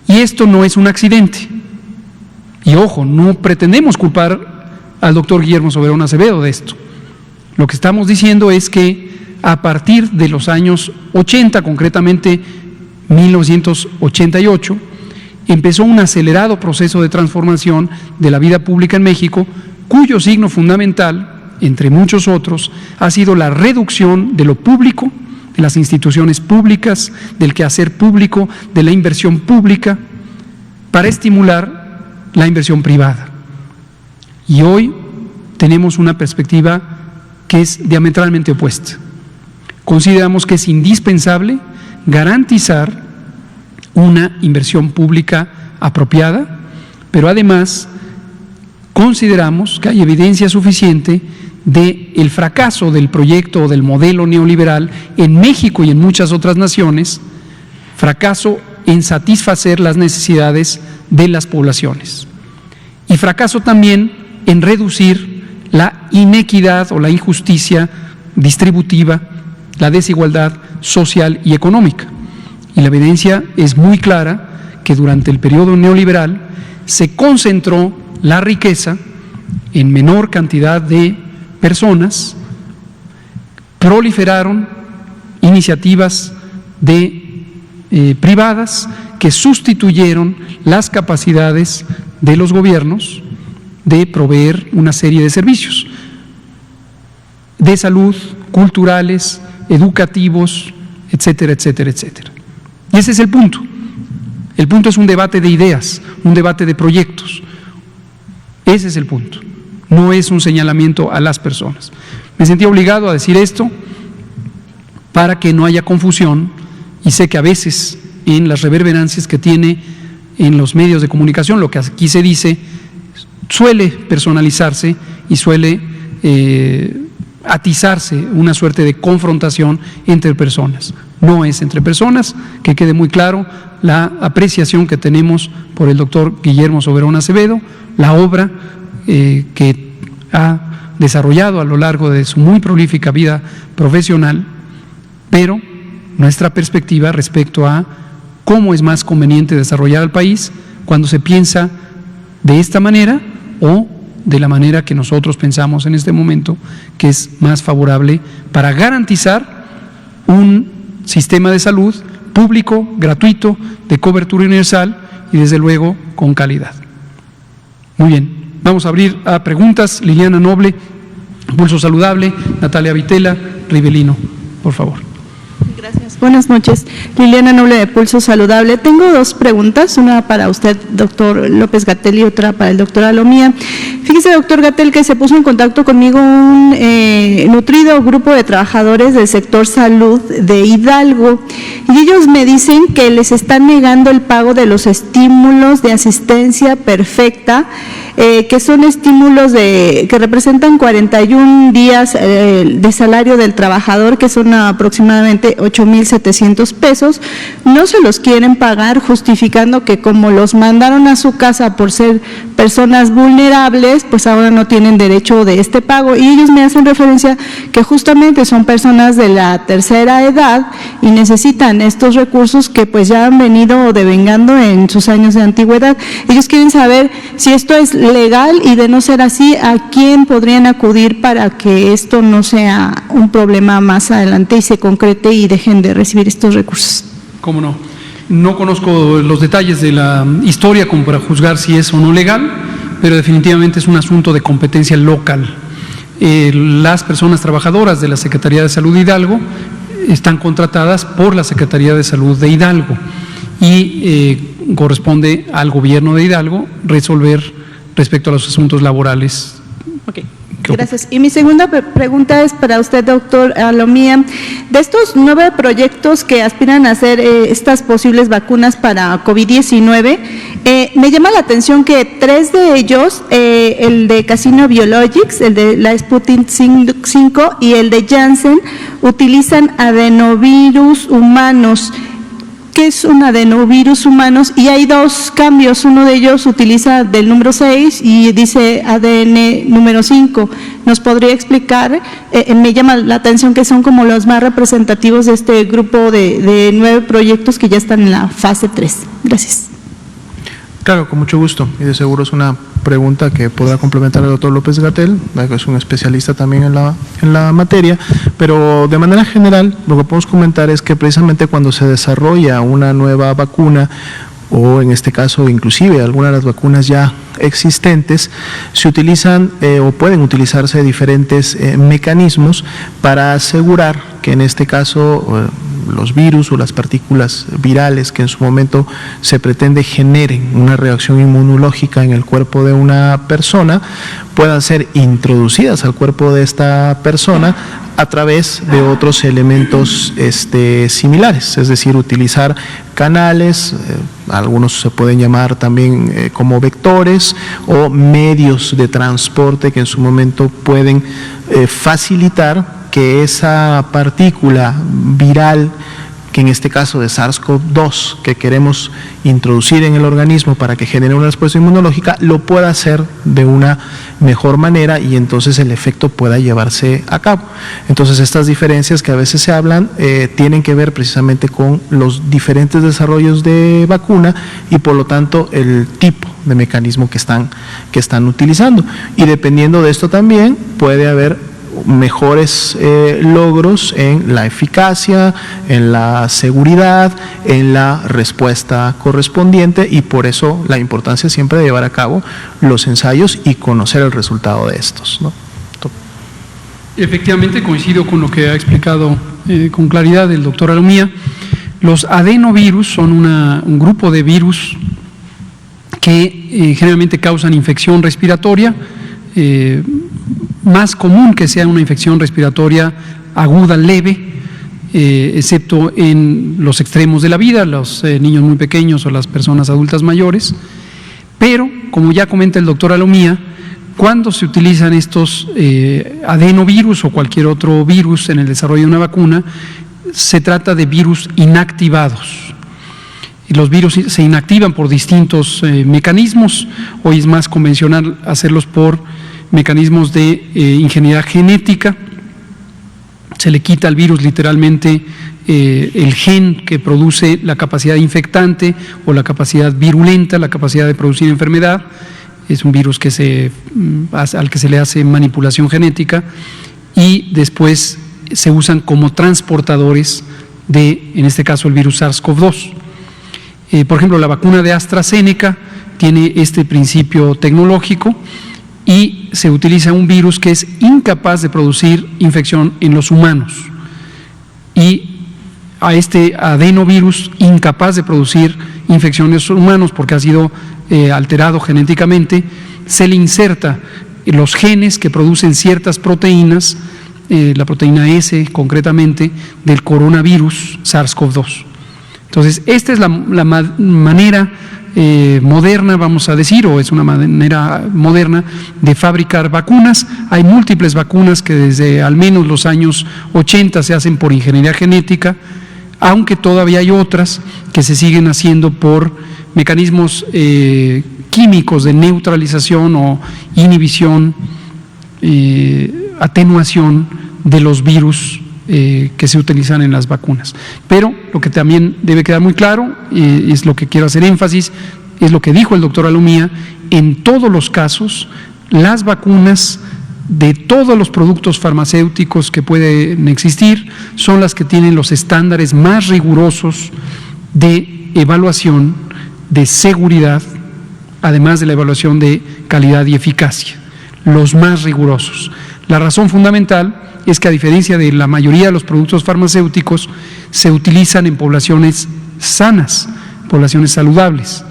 Y esto no es un accidente. Y ojo, no pretendemos culpar al doctor Guillermo Soberón Acevedo de esto. Lo que estamos diciendo es que a partir de los años 80, concretamente 1988, empezó un acelerado proceso de transformación de la vida pública en México, cuyo signo fundamental, entre muchos otros, ha sido la reducción de lo público, de las instituciones públicas, del quehacer público, de la inversión pública, para estimular la inversión privada. Y hoy tenemos una perspectiva que es diametralmente opuesta. Consideramos que es indispensable garantizar una inversión pública apropiada, pero además consideramos que hay evidencia suficiente del fracaso del proyecto o del modelo neoliberal en México y en muchas otras naciones, fracaso en satisfacer las necesidades de las poblaciones y fracaso también en reducir la inequidad o la injusticia distributiva, la desigualdad social y económica. Y la evidencia es muy clara que durante el periodo neoliberal se concentró la riqueza en menor cantidad de personas, proliferaron iniciativas privadas que sustituyeron las capacidades de los gobiernos de proveer una serie de servicios de salud, culturales, educativos, etcétera, etcétera, etcétera. Y ese es el punto. El punto es un debate de ideas, un debate de proyectos. Ese es el punto. No es un señalamiento a las personas. Me sentí obligado a decir esto para que no haya confusión, y sé que a veces en las reverberancias que tiene en los medios de comunicación, lo que aquí se dice suele personalizarse y suele atizarse una suerte de confrontación entre personas. No es entre personas, que quede muy claro la apreciación que tenemos por el doctor Guillermo Soberón Acevedo, la obra que ha desarrollado a lo largo de su muy prolífica vida profesional, pero nuestra perspectiva respecto a cómo es más conveniente desarrollar al país cuando se piensa de esta manera o de la manera que nosotros pensamos en este momento, que es más favorable para garantizar un sistema de salud público, gratuito, de cobertura universal y desde luego con calidad. Muy bien, vamos a abrir a preguntas. Liliana Noble, Pulso Saludable, Natalia Vitela, Rivelino, por favor. Gracias. Buenas noches. Liliana Noble de Pulso Saludable. Tengo dos preguntas, una para usted, doctor López-Gatell, y otra para el doctor Alomía. Fíjese, doctor Gatell, que se puso en contacto conmigo un nutrido grupo de trabajadores del sector salud de Hidalgo, y ellos me dicen que les están negando el pago de los estímulos de asistencia perfecta, que son estímulos que representan 41 días de salario del trabajador, que son aproximadamente 8,700 pesos. No se los quieren pagar, justificando que como los mandaron a su casa por ser personas vulnerables, pues ahora no tienen derecho de este pago. Y ellos me hacen referencia que justamente son personas de la tercera edad y necesitan estos recursos que pues ya han venido devengando en sus años de antigüedad. Ellos quieren saber si esto es legal, y de no ser así, ¿a quién podrían acudir para que esto no sea un problema más adelante y se concrete y dejen de recibir estos recursos? ¿Cómo no? No conozco los detalles de la historia como para juzgar si es o no legal, pero definitivamente es un asunto de competencia local. Las personas trabajadoras de la Secretaría de Salud de Hidalgo están contratadas por la Secretaría de Salud de Hidalgo y corresponde al gobierno de Hidalgo resolver respecto a los asuntos laborales Gracias. Y mi segunda pregunta es para usted, doctor Alomía. De estos 9 proyectos que aspiran a hacer estas posibles vacunas para COVID-19, me llama la atención que 3 de ellos, el de Casino Biologics, el de la Sputnik 5 y el de Janssen, utilizan adenovirus humanos. ¿Qué es un adenovirus humanos? Y hay 2 cambios, uno de ellos utiliza del número 6 y dice ADN número 5. ¿Nos podría explicar? Me llama la atención que son como los más representativos de este grupo de 9 proyectos que ya están en la fase 3. Gracias. Claro, con mucho gusto, y de seguro es una pregunta que podrá complementar el doctor López-Gatell, que es un especialista también en la materia, pero de manera general lo que podemos comentar es que precisamente cuando se desarrolla una nueva vacuna, o en este caso inclusive algunas de las vacunas ya existentes, se utilizan o pueden utilizarse diferentes mecanismos para asegurar que en este caso los virus o las partículas virales que en su momento se pretende generen una reacción inmunológica en el cuerpo de una persona puedan ser introducidas al cuerpo de esta persona a través de otros elementos similares, es decir, utilizar canales, algunos se pueden llamar también como vectores o medios de transporte que en su momento pueden facilitar que esa partícula viral, que en este caso de SARS-CoV-2, que queremos introducir en el organismo para que genere una respuesta inmunológica, lo pueda hacer de una mejor manera y entonces el efecto pueda llevarse a cabo. Entonces estas diferencias que a veces se hablan tienen que ver precisamente con los diferentes desarrollos de vacuna y por lo tanto el tipo de mecanismo que están utilizando. Y dependiendo de esto también puede haber mejores logros en la eficacia, en la seguridad, en la respuesta correspondiente y por eso la importancia siempre de llevar a cabo los ensayos y conocer el resultado de estos, ¿no? Efectivamente, coincido con lo que ha explicado con claridad el doctor Alomía. Los adenovirus son un grupo de virus que generalmente causan infección respiratoria, más común que sea una infección respiratoria aguda leve, excepto en los extremos de la vida, los niños muy pequeños o las personas adultas mayores, pero como ya comenta el doctor Alomía, cuando se utilizan estos adenovirus o cualquier otro virus en el desarrollo de una vacuna, se trata de virus inactivados. Y los virus se inactivan por distintos mecanismos. Hoy es más convencional hacerlos por mecanismos de ingeniería genética. Se le quita al virus literalmente el gen que produce la capacidad infectante o la capacidad virulenta, la capacidad de producir enfermedad. Es un virus al que se le hace manipulación genética y después se usan como transportadores de, en este caso, el virus SARS-CoV-2. Por ejemplo, la vacuna de AstraZeneca tiene este principio tecnológico y se utiliza un virus que es incapaz de producir infección en los humanos. Y a este adenovirus incapaz de producir infección en los humanos porque ha sido alterado genéticamente, se le inserta los genes que producen ciertas proteínas, la proteína S concretamente, del coronavirus SARS-CoV-2. Entonces, esta es la manera moderna, vamos a decir, o es una manera moderna de fabricar vacunas. Hay múltiples vacunas que desde al menos los años 80 se hacen por ingeniería genética, aunque todavía hay otras que se siguen haciendo por mecanismos químicos de neutralización o inhibición, atenuación de los virus que se utilizan en las vacunas. Pero lo que también debe quedar muy claro, es lo que quiero hacer énfasis, es lo que dijo el doctor Alomía, en todos los casos, las vacunas de todos los productos farmacéuticos que pueden existir son las que tienen los estándares más rigurosos de evaluación, de seguridad, además de la evaluación de calidad y eficacia, los más rigurosos. La razón fundamental es que a diferencia de la mayoría de los productos farmacéuticos, se utilizan en poblaciones sanas, poblaciones saludables,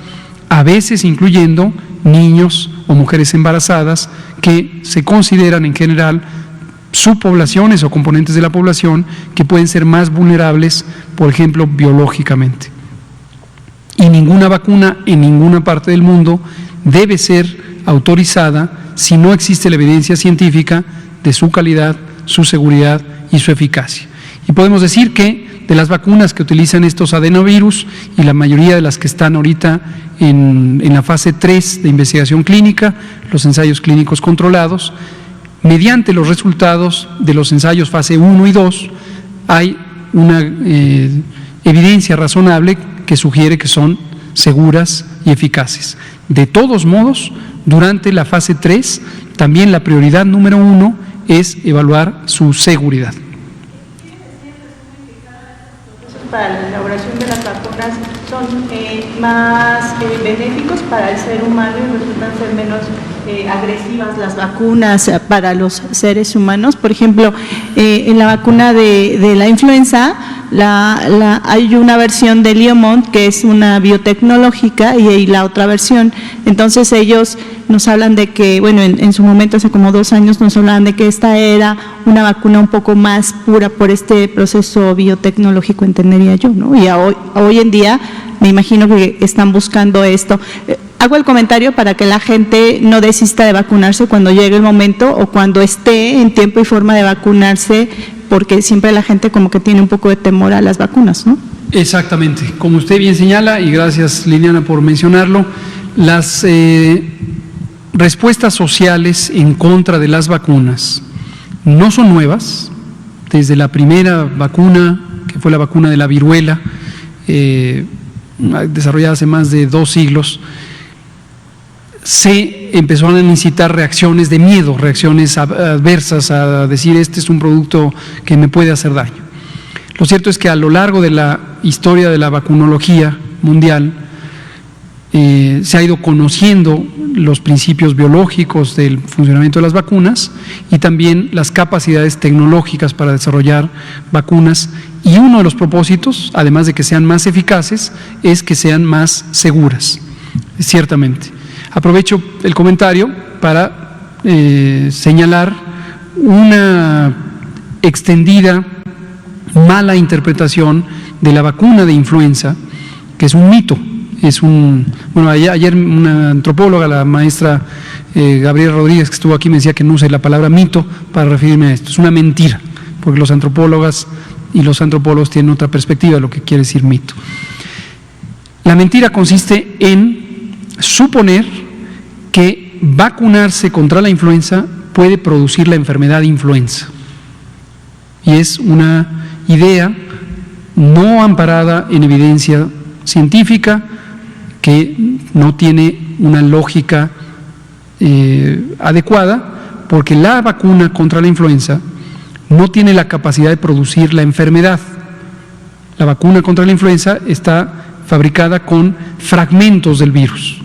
a veces incluyendo niños o mujeres embarazadas que se consideran en general subpoblaciones o componentes de la población que pueden ser más vulnerables, por ejemplo, biológicamente. Y ninguna vacuna en ninguna parte del mundo debe ser autorizada si no existe la evidencia científica de su calidad, su seguridad y su eficacia. Y podemos decir que de las vacunas que utilizan estos adenovirus y la mayoría de las que están ahorita en la fase 3 de investigación clínica, los ensayos clínicos controlados, mediante los resultados de los ensayos fase 1 y 2, hay una evidencia razonable que sugiere que son seguras y eficaces. De todos modos, durante la fase 3, también la prioridad número 1 es evaluar su seguridad. Para la elaboración de las vacunas son más benéficos para el ser humano y resultan ser menos agresivas las vacunas para los seres humanos. Por ejemplo, en la vacuna de la influenza hay una versión de Liomont que es una biotecnológica y la otra versión. Entonces ellos nos hablan de que, bueno, en su momento hace como 2 años nos hablaban de que esta era una vacuna un poco más pura por este proceso biotecnológico, entendería yo, ¿no? Y hoy en día me imagino que están buscando esto. Hago el comentario para que la gente no desista de vacunarse cuando llegue el momento o cuando esté en tiempo y forma de vacunarse, porque siempre la gente como que tiene un poco de temor a las vacunas, ¿no? Exactamente. Como usted bien señala, y gracias Liliana por mencionarlo, las respuestas sociales en contra de las vacunas no son nuevas. Desde la primera vacuna, que fue la vacuna de la viruela, desarrollada hace más de 2 siglos, se empezaron a incitar reacciones de miedo, reacciones adversas a decir este es un producto que me puede hacer daño. Lo cierto es que a lo largo de la historia de la vacunología mundial se ha ido conociendo los principios biológicos del funcionamiento de las vacunas y también las capacidades tecnológicas para desarrollar vacunas, y uno de los propósitos, además de que sean más eficaces, es que sean más seguras, ciertamente. Aprovecho el comentario para señalar una extendida mala interpretación de la vacuna de influenza, que es un mito. Bueno, ayer una antropóloga, la maestra Gabriela Rodríguez, que estuvo aquí, me decía que no use la palabra mito para referirme a esto. Es una mentira, porque los antropólogas y los antropólogos tienen otra perspectiva de lo que quiere decir mito. La mentira consiste en suponer que vacunarse contra la influenza puede producir la enfermedad de influenza. Y es una idea no amparada en evidencia científica, que no tiene una lógica adecuada, porque la vacuna contra la influenza no tiene la capacidad de producir la enfermedad. La vacuna contra la influenza está fabricada con fragmentos del virus.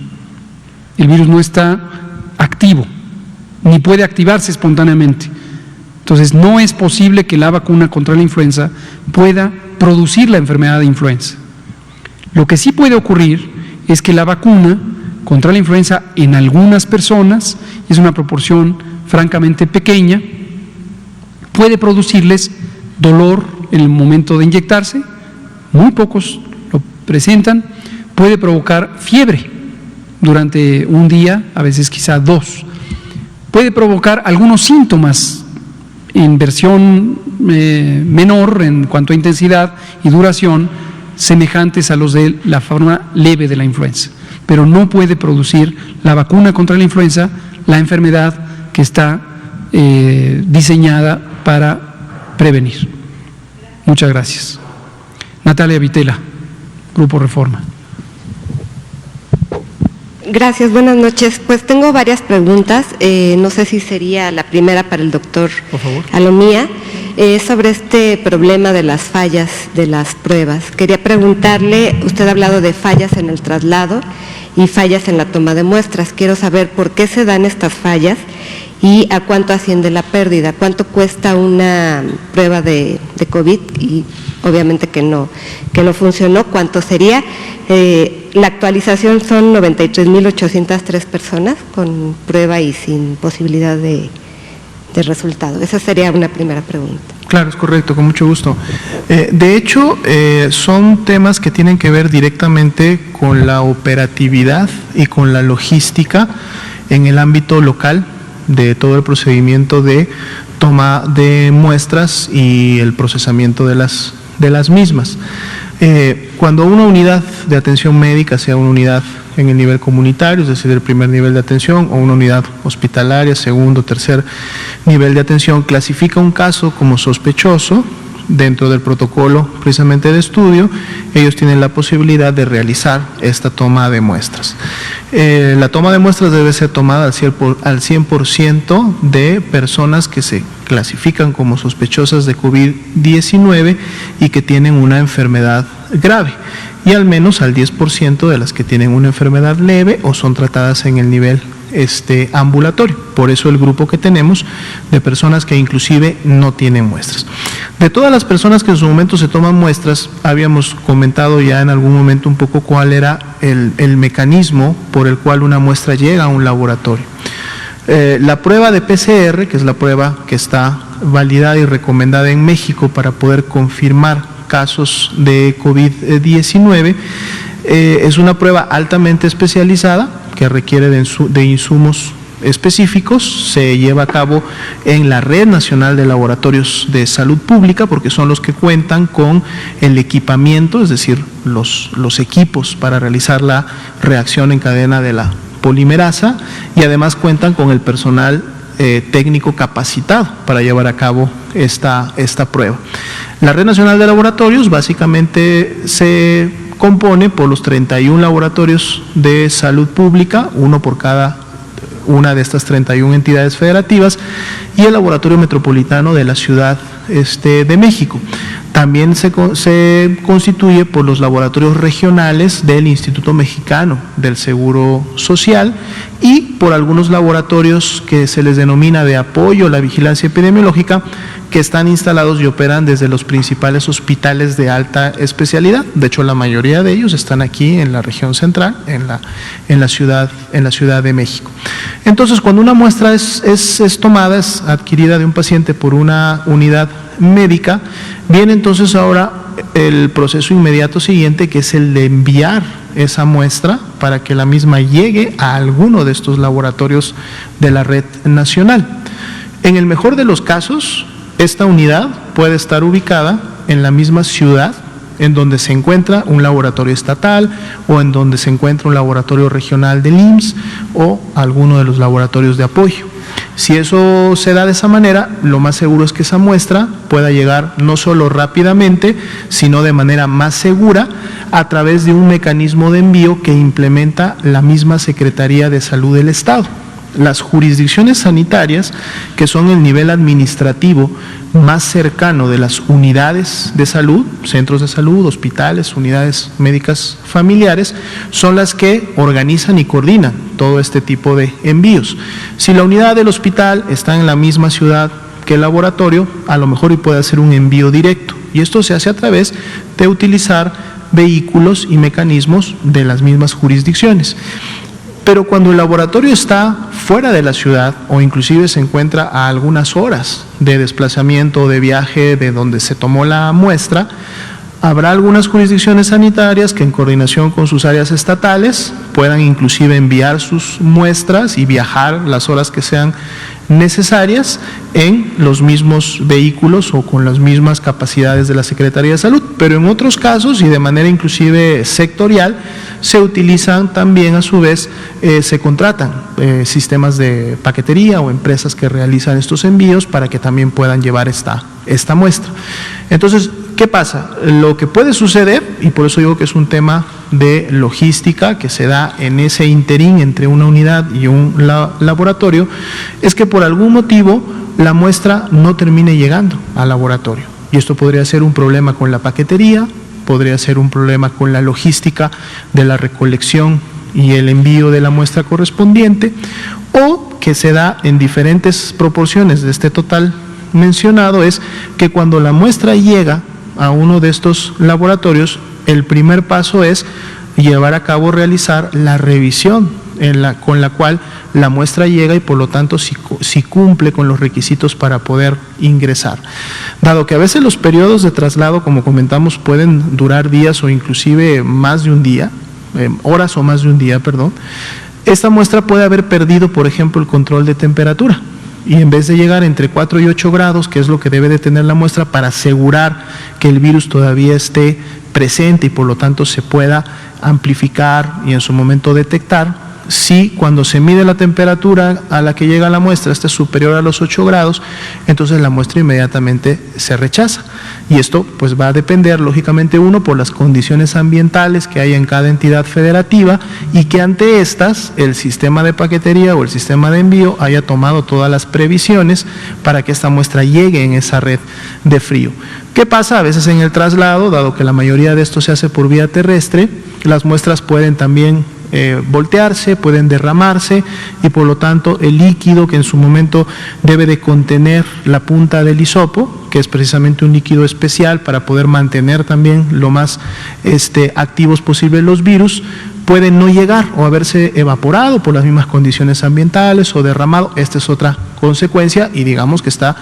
El virus no está activo, ni puede activarse espontáneamente. Entonces, no es posible que la vacuna contra la influenza pueda producir la enfermedad de influenza. Lo que sí puede ocurrir es que la vacuna contra la influenza en algunas personas, es una proporción francamente pequeña, puede producirles dolor en el momento de inyectarse, muy pocos lo presentan, puede provocar fiebre durante un día, a veces quizá 2, puede provocar algunos síntomas en versión menor en cuanto a intensidad y duración, semejantes a los de la forma leve de la influenza, pero no puede producir la vacuna contra la influenza la enfermedad que está diseñada para prevenir. Muchas gracias. Natalia Vitela, Grupo Reforma. Gracias, buenas noches. Pues tengo varias preguntas, no sé si sería la primera para el doctor Alomía, sobre este problema de las fallas de las pruebas. Quería preguntarle, usted ha hablado de fallas en el traslado y fallas en la toma de muestras. Quiero saber por qué se dan estas fallas y a cuánto asciende la pérdida, cuánto cuesta una prueba de COVID y obviamente que no funcionó, cuánto sería. la actualización son 93.803 personas con prueba y sin posibilidad de resultado. Esa sería una primera pregunta. Claro, es correcto, con mucho gusto. De hecho, son temas que tienen que ver directamente con la operatividad y con la logística en el ámbito local de todo el procedimiento de toma de muestras y el procesamiento de las mismas. Cuando una unidad de atención médica, sea una unidad en el nivel comunitario, es decir, el primer nivel de atención, o una unidad hospitalaria, segundo, tercer nivel de atención, clasifica un caso como sospechoso, dentro del protocolo precisamente de estudio, ellos tienen la posibilidad de realizar esta toma de muestras. La toma de muestras debe ser tomada al 100% de personas que se clasifican como sospechosas de COVID-19 y que tienen una enfermedad grave, y al menos al 10% de las que tienen una enfermedad leve o son tratadas en el nivel ambulatorio. Por eso el grupo que tenemos de personas que inclusive no tienen muestras. De todas las personas que en su momento se toman muestras, habíamos comentado ya en algún momento un poco cuál era el mecanismo por el cual una muestra llega a un laboratorio. La prueba de PCR, que es la prueba que está validada y recomendada en México para poder confirmar casos de COVID-19, es una prueba altamente especializada que requiere de insumos específicos, se lleva a cabo en la Red Nacional de Laboratorios de Salud Pública, porque son los que cuentan con el equipamiento, es decir, los equipos para realizar la reacción en cadena de la polimerasa, y además cuentan con el personal técnico capacitado para llevar a cabo esta prueba. La Red Nacional de Laboratorios básicamente se compone por los 31 laboratorios de salud pública, uno por cada una de estas 31 entidades federativas, y el Laboratorio Metropolitano de la Ciudad de México. También se constituye por los laboratorios regionales del Instituto Mexicano del Seguro Social y por algunos laboratorios que se les denomina de apoyo a la vigilancia epidemiológica, que están instalados y operan desde los principales hospitales de alta especialidad. De hecho, la mayoría de ellos están aquí en la región central, en la Ciudad de México. Entonces, cuando una muestra es tomada, es adquirida de un paciente por una unidad médica, viene entonces ahora el proceso inmediato siguiente, que es el de enviar esa muestra para que la misma llegue a alguno de estos laboratorios de la red nacional. En el mejor de los casos, esta unidad puede estar ubicada en la misma ciudad en donde se encuentra un laboratorio estatal o en donde se encuentra un laboratorio regional del IMSS o alguno de los laboratorios de apoyo. Si eso se da de esa manera, lo más seguro es que esa muestra pueda llegar no solo rápidamente, sino de manera más segura a través de un mecanismo de envío que implementa la misma Secretaría de Salud del Estado. Las jurisdicciones sanitarias, que son el nivel administrativo más cercano de las unidades de salud, centros de salud, hospitales, unidades médicas familiares, son las que organizan y coordinan todo este tipo de envíos. Si la unidad del hospital está en la misma ciudad que el laboratorio, a lo mejor y puede hacer un envío directo, y esto se hace a través de utilizar vehículos y mecanismos de las mismas jurisdicciones. Pero cuando el laboratorio está fuera de la ciudad o inclusive se encuentra a algunas horas de desplazamiento o de viaje de donde se tomó la muestra, habrá algunas jurisdicciones sanitarias que en coordinación con sus áreas estatales puedan inclusive enviar sus muestras y viajar las horas que sean necesarias en los mismos vehículos o con las mismas capacidades de la Secretaría de Salud, pero en otros casos y de manera inclusive sectorial se utilizan también a su vez, se contratan sistemas de paquetería o empresas que realizan estos envíos para que también puedan llevar esta muestra. Entonces, ¿qué pasa? Lo que puede suceder, y por eso digo que es un tema de logística que se da en ese interín entre una unidad y un laboratorio, es que por algún motivo la muestra no termine llegando al laboratorio. Y esto podría ser un problema con la paquetería, podría ser un problema con la logística de la recolección y el envío de la muestra correspondiente, o que se da en diferentes proporciones de este total mencionado, es que cuando la muestra llega a uno de estos laboratorios, el primer paso es llevar a cabo, realizar la revisión con la cual la muestra llega y por lo tanto si cumple con los requisitos para poder ingresar. Dado que a veces los periodos de traslado, como comentamos, pueden durar días o inclusive más de un día, horas o más de un día, perdón, esta muestra puede haber perdido, por ejemplo, el control de temperatura. Y en vez de llegar entre 4 y 8 grados, que es lo que debe de tener la muestra para asegurar que el virus todavía esté presente y por lo tanto se pueda amplificar y en su momento detectar, si cuando se mide la temperatura a la que llega la muestra es superior a los 8 grados, entonces la muestra inmediatamente se rechaza. Y esto pues va a depender lógicamente por las condiciones ambientales que hay en cada entidad federativa y que ante estas el sistema de paquetería o el sistema de envío haya tomado todas las previsiones para que esta muestra llegue en esa red de frío. ¿Qué pasa? A veces en el traslado, dado que la mayoría de esto se hace por vía terrestre, las muestras pueden también voltearse, pueden derramarse y por lo tanto el líquido que en su momento debe de contener la punta del hisopo, que es precisamente un líquido especial para poder mantener también lo más activos posible los virus, puede no llegar o haberse evaporado por las mismas condiciones ambientales o derramado. Esta es otra consecuencia y digamos que está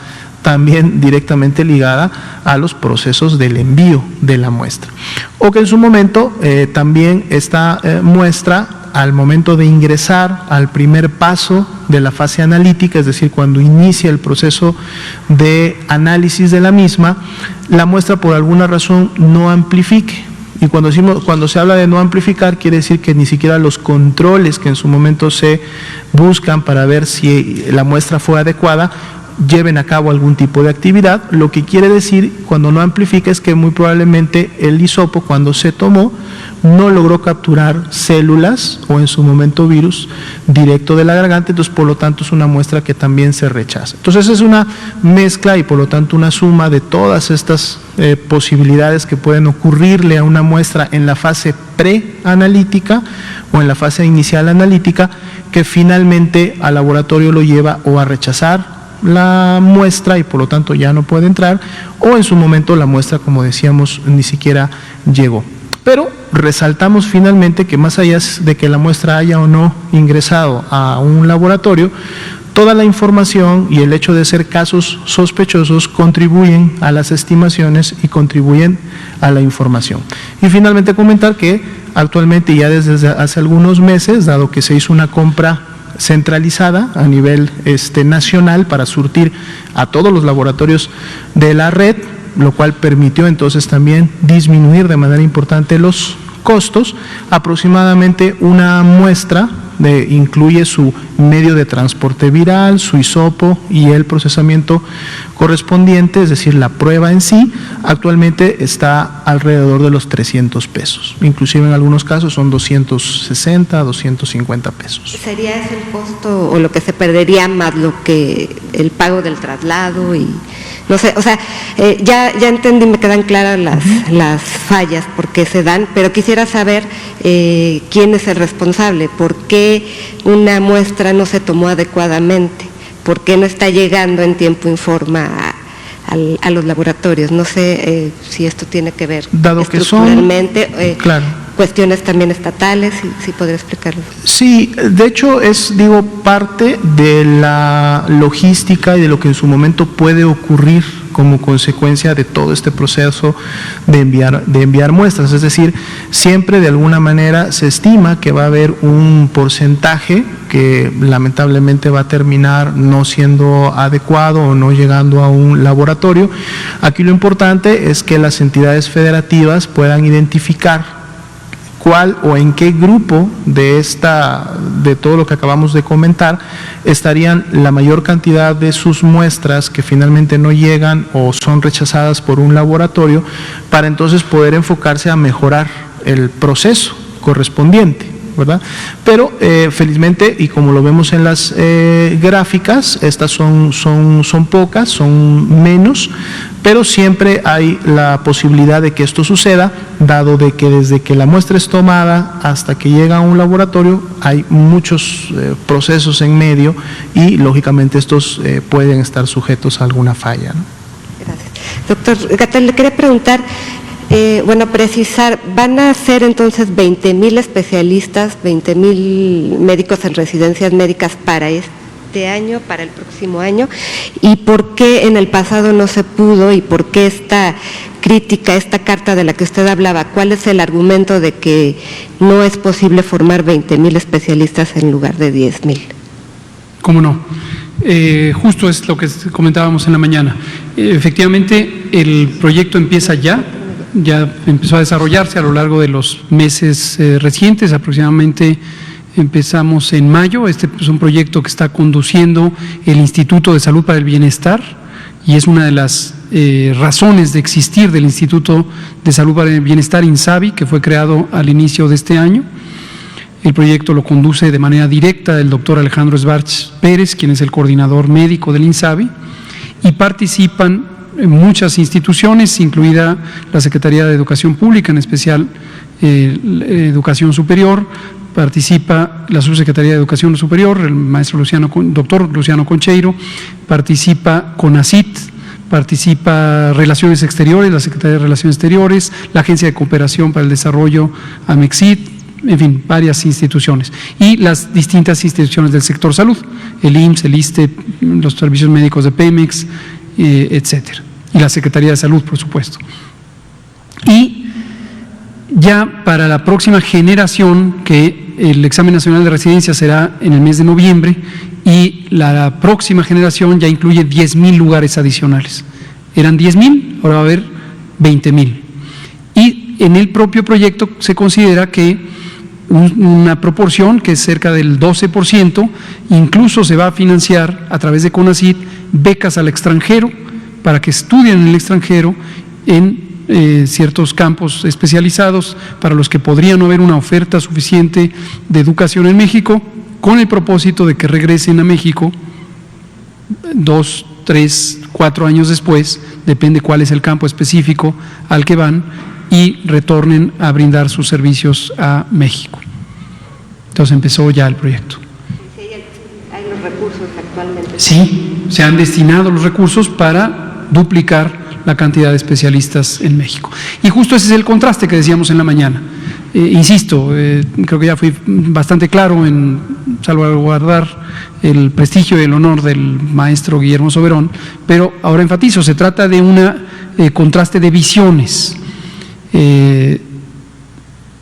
también directamente ligada a los procesos del envío de la muestra. O que en su momento también esta muestra, al momento de ingresar al primer paso de la fase analítica, es decir, cuando inicia el proceso de análisis de la misma, la muestra por alguna razón no amplifique. Y cuando se habla de no amplificar, quiere decir que ni siquiera los controles que en su momento se buscan para ver si la muestra fue adecuada, lleven a cabo algún tipo de actividad. Lo que quiere decir cuando no amplifica es que muy probablemente el hisopo, cuando se tomó, no logró capturar células o en su momento virus directo de la garganta, entonces por lo tanto es una muestra que también se rechaza. Entonces es una mezcla y por lo tanto una suma de todas estas posibilidades que pueden ocurrirle a una muestra en la fase preanalítica o en la fase inicial analítica, que finalmente al laboratorio lo lleva o a rechazar la muestra y por lo tanto ya no puede entrar, o en su momento la muestra, como decíamos, ni siquiera llegó. Pero resaltamos finalmente que más allá de que la muestra haya o no ingresado a un laboratorio, toda la información y el hecho de ser casos sospechosos contribuyen a las estimaciones y contribuyen a la información. Y finalmente comentar que actualmente ya desde hace algunos meses, dado que se hizo una compra centralizada a nivel nacional para surtir a todos los laboratorios de la red, lo cual permitió entonces también disminuir de manera importante los costos. Aproximadamente una muestra incluye su medio de transporte viral, su hisopo y el procesamiento correspondiente, es decir, la prueba en sí, actualmente está alrededor de los 300 pesos. Inclusive en algunos casos son 260, 250 pesos. ¿Sería ese el costo o lo que se perdería más lo que el pago del traslado y no sé, o sea, ya entendí, me quedan claras las fallas por qué se dan, pero quisiera saber quién es el responsable, por qué una muestra no se tomó adecuadamente, por qué no está llegando en tiempo y forma a los laboratorios. No sé si esto tiene que ver dado estructuralmente, que son, claro, cuestiones también estatales, si podría explicarlo. Sí, de hecho es, parte de la logística y de lo que en su momento puede ocurrir como consecuencia de todo este proceso de enviar muestras. Es decir, siempre de alguna manera se estima que va a haber un porcentaje que lamentablemente va a terminar no siendo adecuado o no llegando a un laboratorio. Aquí lo importante es que las entidades federativas puedan identificar cuál o en qué grupo de todo lo que acabamos de comentar estarían la mayor cantidad de sus muestras que finalmente no llegan o son rechazadas por un laboratorio, para entonces poder enfocarse a mejorar el proceso correspondiente, ¿verdad? Pero felizmente, y como lo vemos en las gráficas, estas son pocas, son menos, pero siempre hay la posibilidad de que esto suceda, dado de que desde que la muestra es tomada hasta que llega a un laboratorio hay muchos procesos en medio y lógicamente estos pueden estar sujetos a alguna falla, ¿no? Gracias. Doctor Gatell, le quería preguntar, Precisar, ¿van a ser entonces 20,000 especialistas, 20,000 médicos en residencias médicas para este año, para el próximo año? ¿Y por qué en el pasado no se pudo y por qué esta crítica, esta carta de la que usted hablaba? ¿Cuál es el argumento de que no es posible formar 20,000 especialistas en lugar de 10,000? ¿Cómo no? Justo es lo que comentábamos en la mañana. Efectivamente, el proyecto empieza ya empezó a desarrollarse a lo largo de los meses recientes, aproximadamente empezamos en mayo. Este es un proyecto que está conduciendo el Instituto de Salud para el Bienestar y es una de las razones de existir del Instituto de Salud para el Bienestar, INSABI, que fue creado al inicio de este año. El proyecto lo conduce de manera directa el doctor Alejandro Esbarch Pérez, quien es el coordinador médico del INSABI, y participan muchas instituciones, incluida la Secretaría de Educación Pública, en especial Educación Superior. Participa la Subsecretaría de Educación Superior, el maestro doctor Luciano Concheiro, participa CONACYT, participa Relaciones Exteriores, la Secretaría de Relaciones Exteriores, la Agencia de Cooperación para el Desarrollo, AMEXIT, en fin, varias instituciones, y las distintas instituciones del sector salud, el IMSS, el ISSSTE, los servicios médicos de Pemex, etcétera, y la Secretaría de Salud, por supuesto. Y ya para la próxima generación, que el examen nacional de residencia será en el mes de noviembre, y la próxima generación ya incluye 10,000 lugares adicionales. Eran 10,000, ahora va a haber 20,000. Y en el propio proyecto se considera que una proporción que es cerca del 12%, incluso se va a financiar a través de CONACYT becas al extranjero para que estudien en el extranjero en ciertos campos especializados para los que podría no haber una oferta suficiente de educación en México, con el propósito de que regresen a México 2, 3, 4 años después, depende cuál es el campo específico al que van, y retornen a brindar sus servicios a México. Entonces empezó ya el proyecto. ¿Sí hay los recursos actualmente? Sí, se han destinado los recursos para duplicar la cantidad de especialistas en México. Y justo ese es el contraste que decíamos en la mañana. Insisto, creo que ya fui bastante claro en salvaguardar el prestigio y el honor del maestro Guillermo Soberón, pero ahora enfatizo, se trata de un contraste de visiones.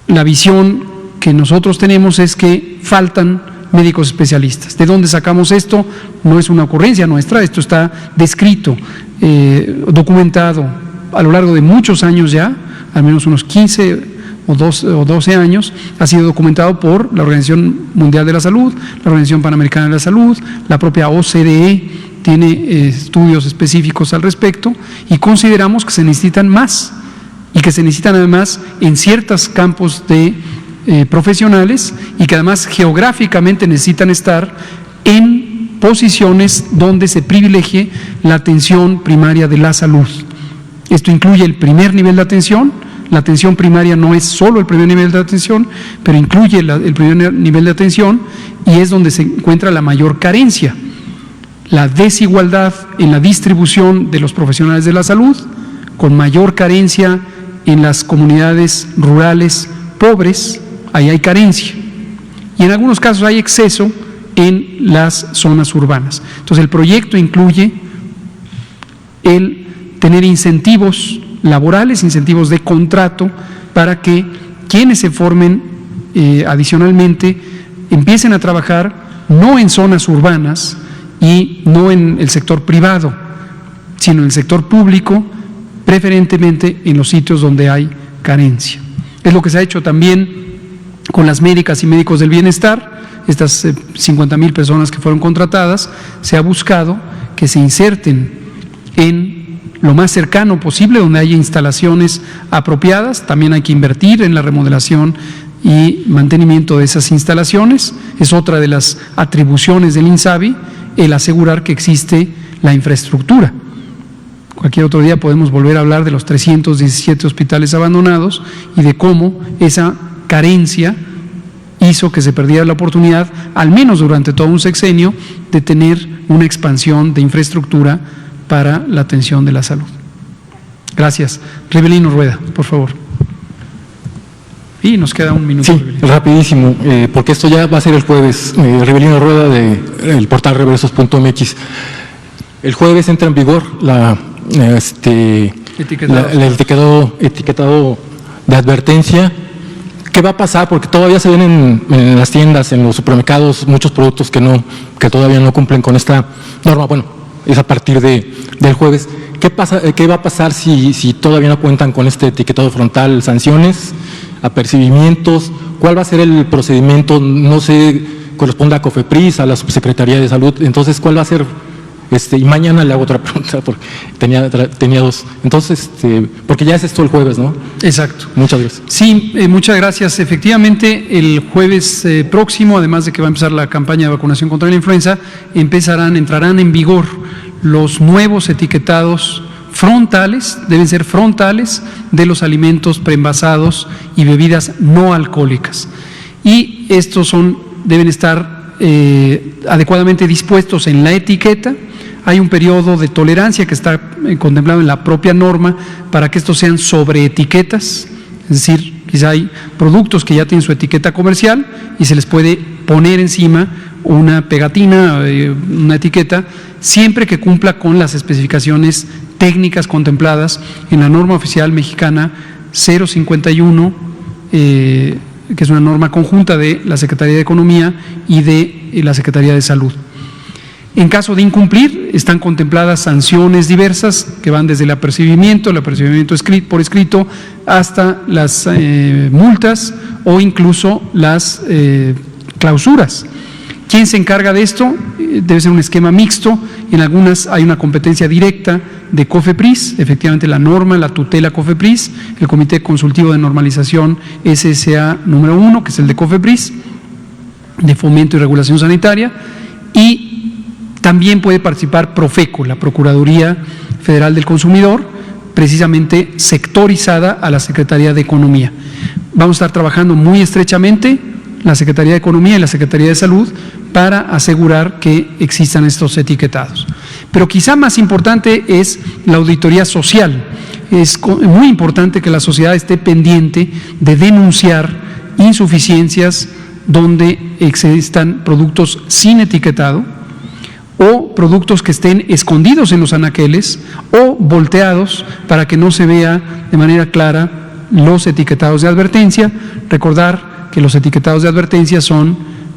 La visión que nosotros tenemos es que faltan médicos especialistas. ¿De dónde sacamos esto? No es una ocurrencia nuestra, esto está descrito, documentado a lo largo de muchos años ya, al menos unos 15 o 12 años, ha sido documentado por la Organización Mundial de la Salud, la Organización Panamericana de la Salud, la propia OCDE tiene estudios específicos al respecto, y consideramos que se necesitan más, y que se necesitan además en ciertos campos de profesionales, y que además geográficamente necesitan estar en posiciones donde se privilegie la atención primaria de la salud. Esto incluye el primer nivel de atención. La atención primaria no es solo el primer nivel de atención, pero incluye el primer nivel de atención, y es donde se encuentra la mayor carencia. La desigualdad en la distribución de los profesionales de la salud, con mayor carencia en las comunidades rurales pobres, ahí hay carencia, y en algunos casos hay exceso en las zonas urbanas. Entonces el proyecto incluye el tener incentivos laborales, incentivos de contrato, para que quienes se formen adicionalmente empiecen a trabajar no en zonas urbanas y no en el sector privado, sino en el sector público, preferentemente en los sitios donde hay carencia. Es lo que se ha hecho también con las médicas y médicos del bienestar. Estas 50,000 personas que fueron contratadas, se ha buscado que se inserten en lo más cercano posible, donde haya instalaciones apropiadas. También hay que invertir en la remodelación y mantenimiento de esas instalaciones. Es otra de las atribuciones del INSABI, el asegurar que existe la infraestructura. Cualquier otro día podemos volver a hablar de los 317 hospitales abandonados y de cómo esa carencia hizo que se perdiera la oportunidad, al menos durante todo un sexenio, de tener una expansión de infraestructura para la atención de la salud. Gracias. Rivelino Rueda, por favor. Y nos queda un minuto. Sí, rapidísimo, porque esto ya va a ser el jueves. Rivelino Rueda del portal reversos.mx. El jueves entra en vigor el etiquetado de advertencia. ¿Qué va a pasar? Porque todavía se ven en las tiendas, en los supermercados, muchos productos que todavía no cumplen con esta norma. Bueno, es a partir del jueves. ¿Qué va a pasar si todavía no cuentan con este etiquetado frontal? ¿Sanciones? ¿Apercibimientos? ¿Cuál va a ser el procedimiento? No sé, corresponde a COFEPRIS, a la Subsecretaría de Salud. Entonces, ¿cuál va a ser? Y mañana le hago otra pregunta, porque tenía dos. Entonces, porque ya es esto el jueves, ¿no? Exacto. Muchas gracias. Sí, muchas gracias. Efectivamente, el jueves próximo, además de que va a empezar la campaña de vacunación contra la influenza, entrarán en vigor los nuevos etiquetados frontales, deben ser frontales, de los alimentos preenvasados y bebidas no alcohólicas. Y estos deben estar adecuadamente dispuestos en la etiqueta. Hay un periodo de tolerancia que está contemplado en la propia norma para que estos sean sobre etiquetas, es decir, quizá hay productos que ya tienen su etiqueta comercial y se les puede poner encima una pegatina, una etiqueta, siempre que cumpla con las especificaciones técnicas contempladas en la norma oficial mexicana 051, que es una norma conjunta de la Secretaría de Economía y de la Secretaría de Salud. En caso de incumplir, están contempladas sanciones diversas que van desde el apercibimiento por escrito, hasta las multas o incluso las clausuras. ¿Quién se encarga de esto? Debe ser un esquema mixto. En algunas hay una competencia directa de COFEPRIS, efectivamente la norma, la tutela COFEPRIS, el Comité Consultivo de Normalización SSA número 1, que es el de COFEPRIS, de Fomento y Regulación Sanitaria, y también puede participar Profeco, la Procuraduría Federal del Consumidor, precisamente sectorizada a la Secretaría de Economía. Vamos a estar trabajando muy estrechamente la Secretaría de Economía y la Secretaría de Salud para asegurar que existan estos etiquetados. Pero quizá más importante es la auditoría social. Es muy importante que la sociedad esté pendiente de denunciar insuficiencias donde existan productos sin etiquetado o productos que estén escondidos en los anaqueles o volteados para que no se vea de manera clara los etiquetados de advertencia. Recordar que los etiquetados de advertencia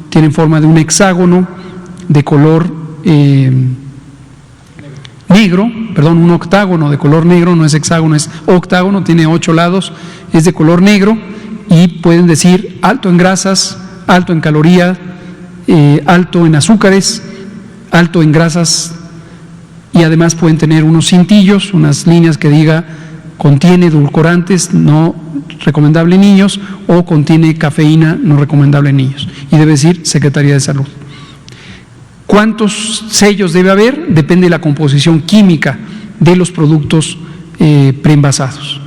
tienen forma de un hexágono de color negro, perdón, un octágono de color negro, no es hexágono, es octágono, tiene 8 lados, es de color negro y pueden decir alto en grasas, alto en calorías, alto en azúcares, alto en grasas, y además pueden tener unos cintillos, unas líneas que diga contiene edulcorantes no recomendable en niños o contiene cafeína no recomendable en niños, y debe decir Secretaría de Salud. ¿Cuántos sellos debe haber? Depende de la composición química de los productos preenvasados,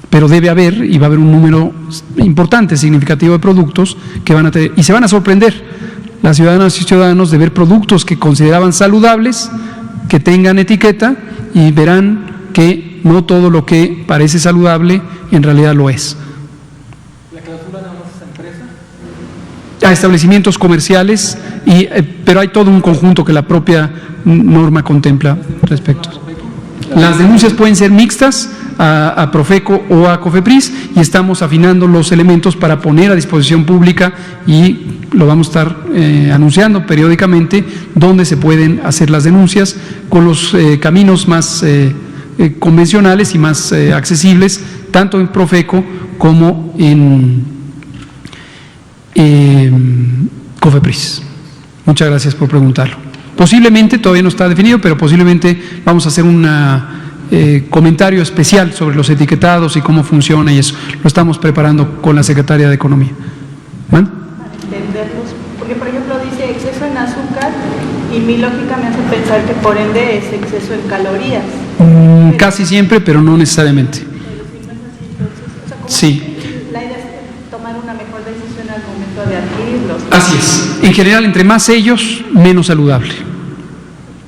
pero debe haber, y va a haber un número importante, significativo de productos que van a tener, y se van a sorprender las ciudadanas y ciudadanos de ver productos que consideraban saludables, que tengan etiqueta, y verán que no todo lo que parece saludable en realidad lo es. ¿La clausura nada más es a empresas? A establecimientos comerciales, pero hay todo un conjunto que la propia norma contempla respecto. Las denuncias pueden ser mixtas a Profeco o a COFEPRIS, y estamos afinando los elementos para poner a disposición pública, y lo vamos a estar anunciando periódicamente, donde se pueden hacer las denuncias con los caminos más convencionales y más accesibles, tanto en Profeco como en COFEPRIS. Muchas gracias por preguntarlo. Posiblemente, todavía no está definido, pero posiblemente vamos a hacer un comentario especial sobre los etiquetados y cómo funciona, y eso lo estamos preparando con la Secretaría de Economía. ¿Van? Para entenderlos, porque por ejemplo dice exceso en azúcar, y mi lógica me hace pensar que por ende es exceso en calorías. Casi siempre, pero no necesariamente. Pero si no es así, entonces, o sea, ¿cómo Sí. la idea es tomar una mejor decisión al momento de adquirirlos? Así es. En general, entre más sellos, menos saludable.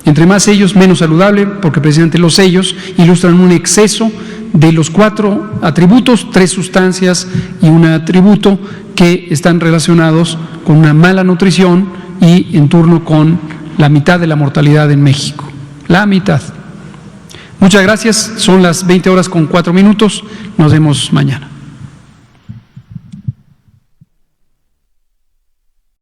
Entre más sellos, menos saludable, porque precisamente los sellos ilustran un exceso de los 4 atributos, 3 sustancias y un atributo que están relacionados con una mala nutrición y en turno con la mitad de la mortalidad en México. La mitad. Muchas gracias. Son las 20:04. Nos vemos mañana.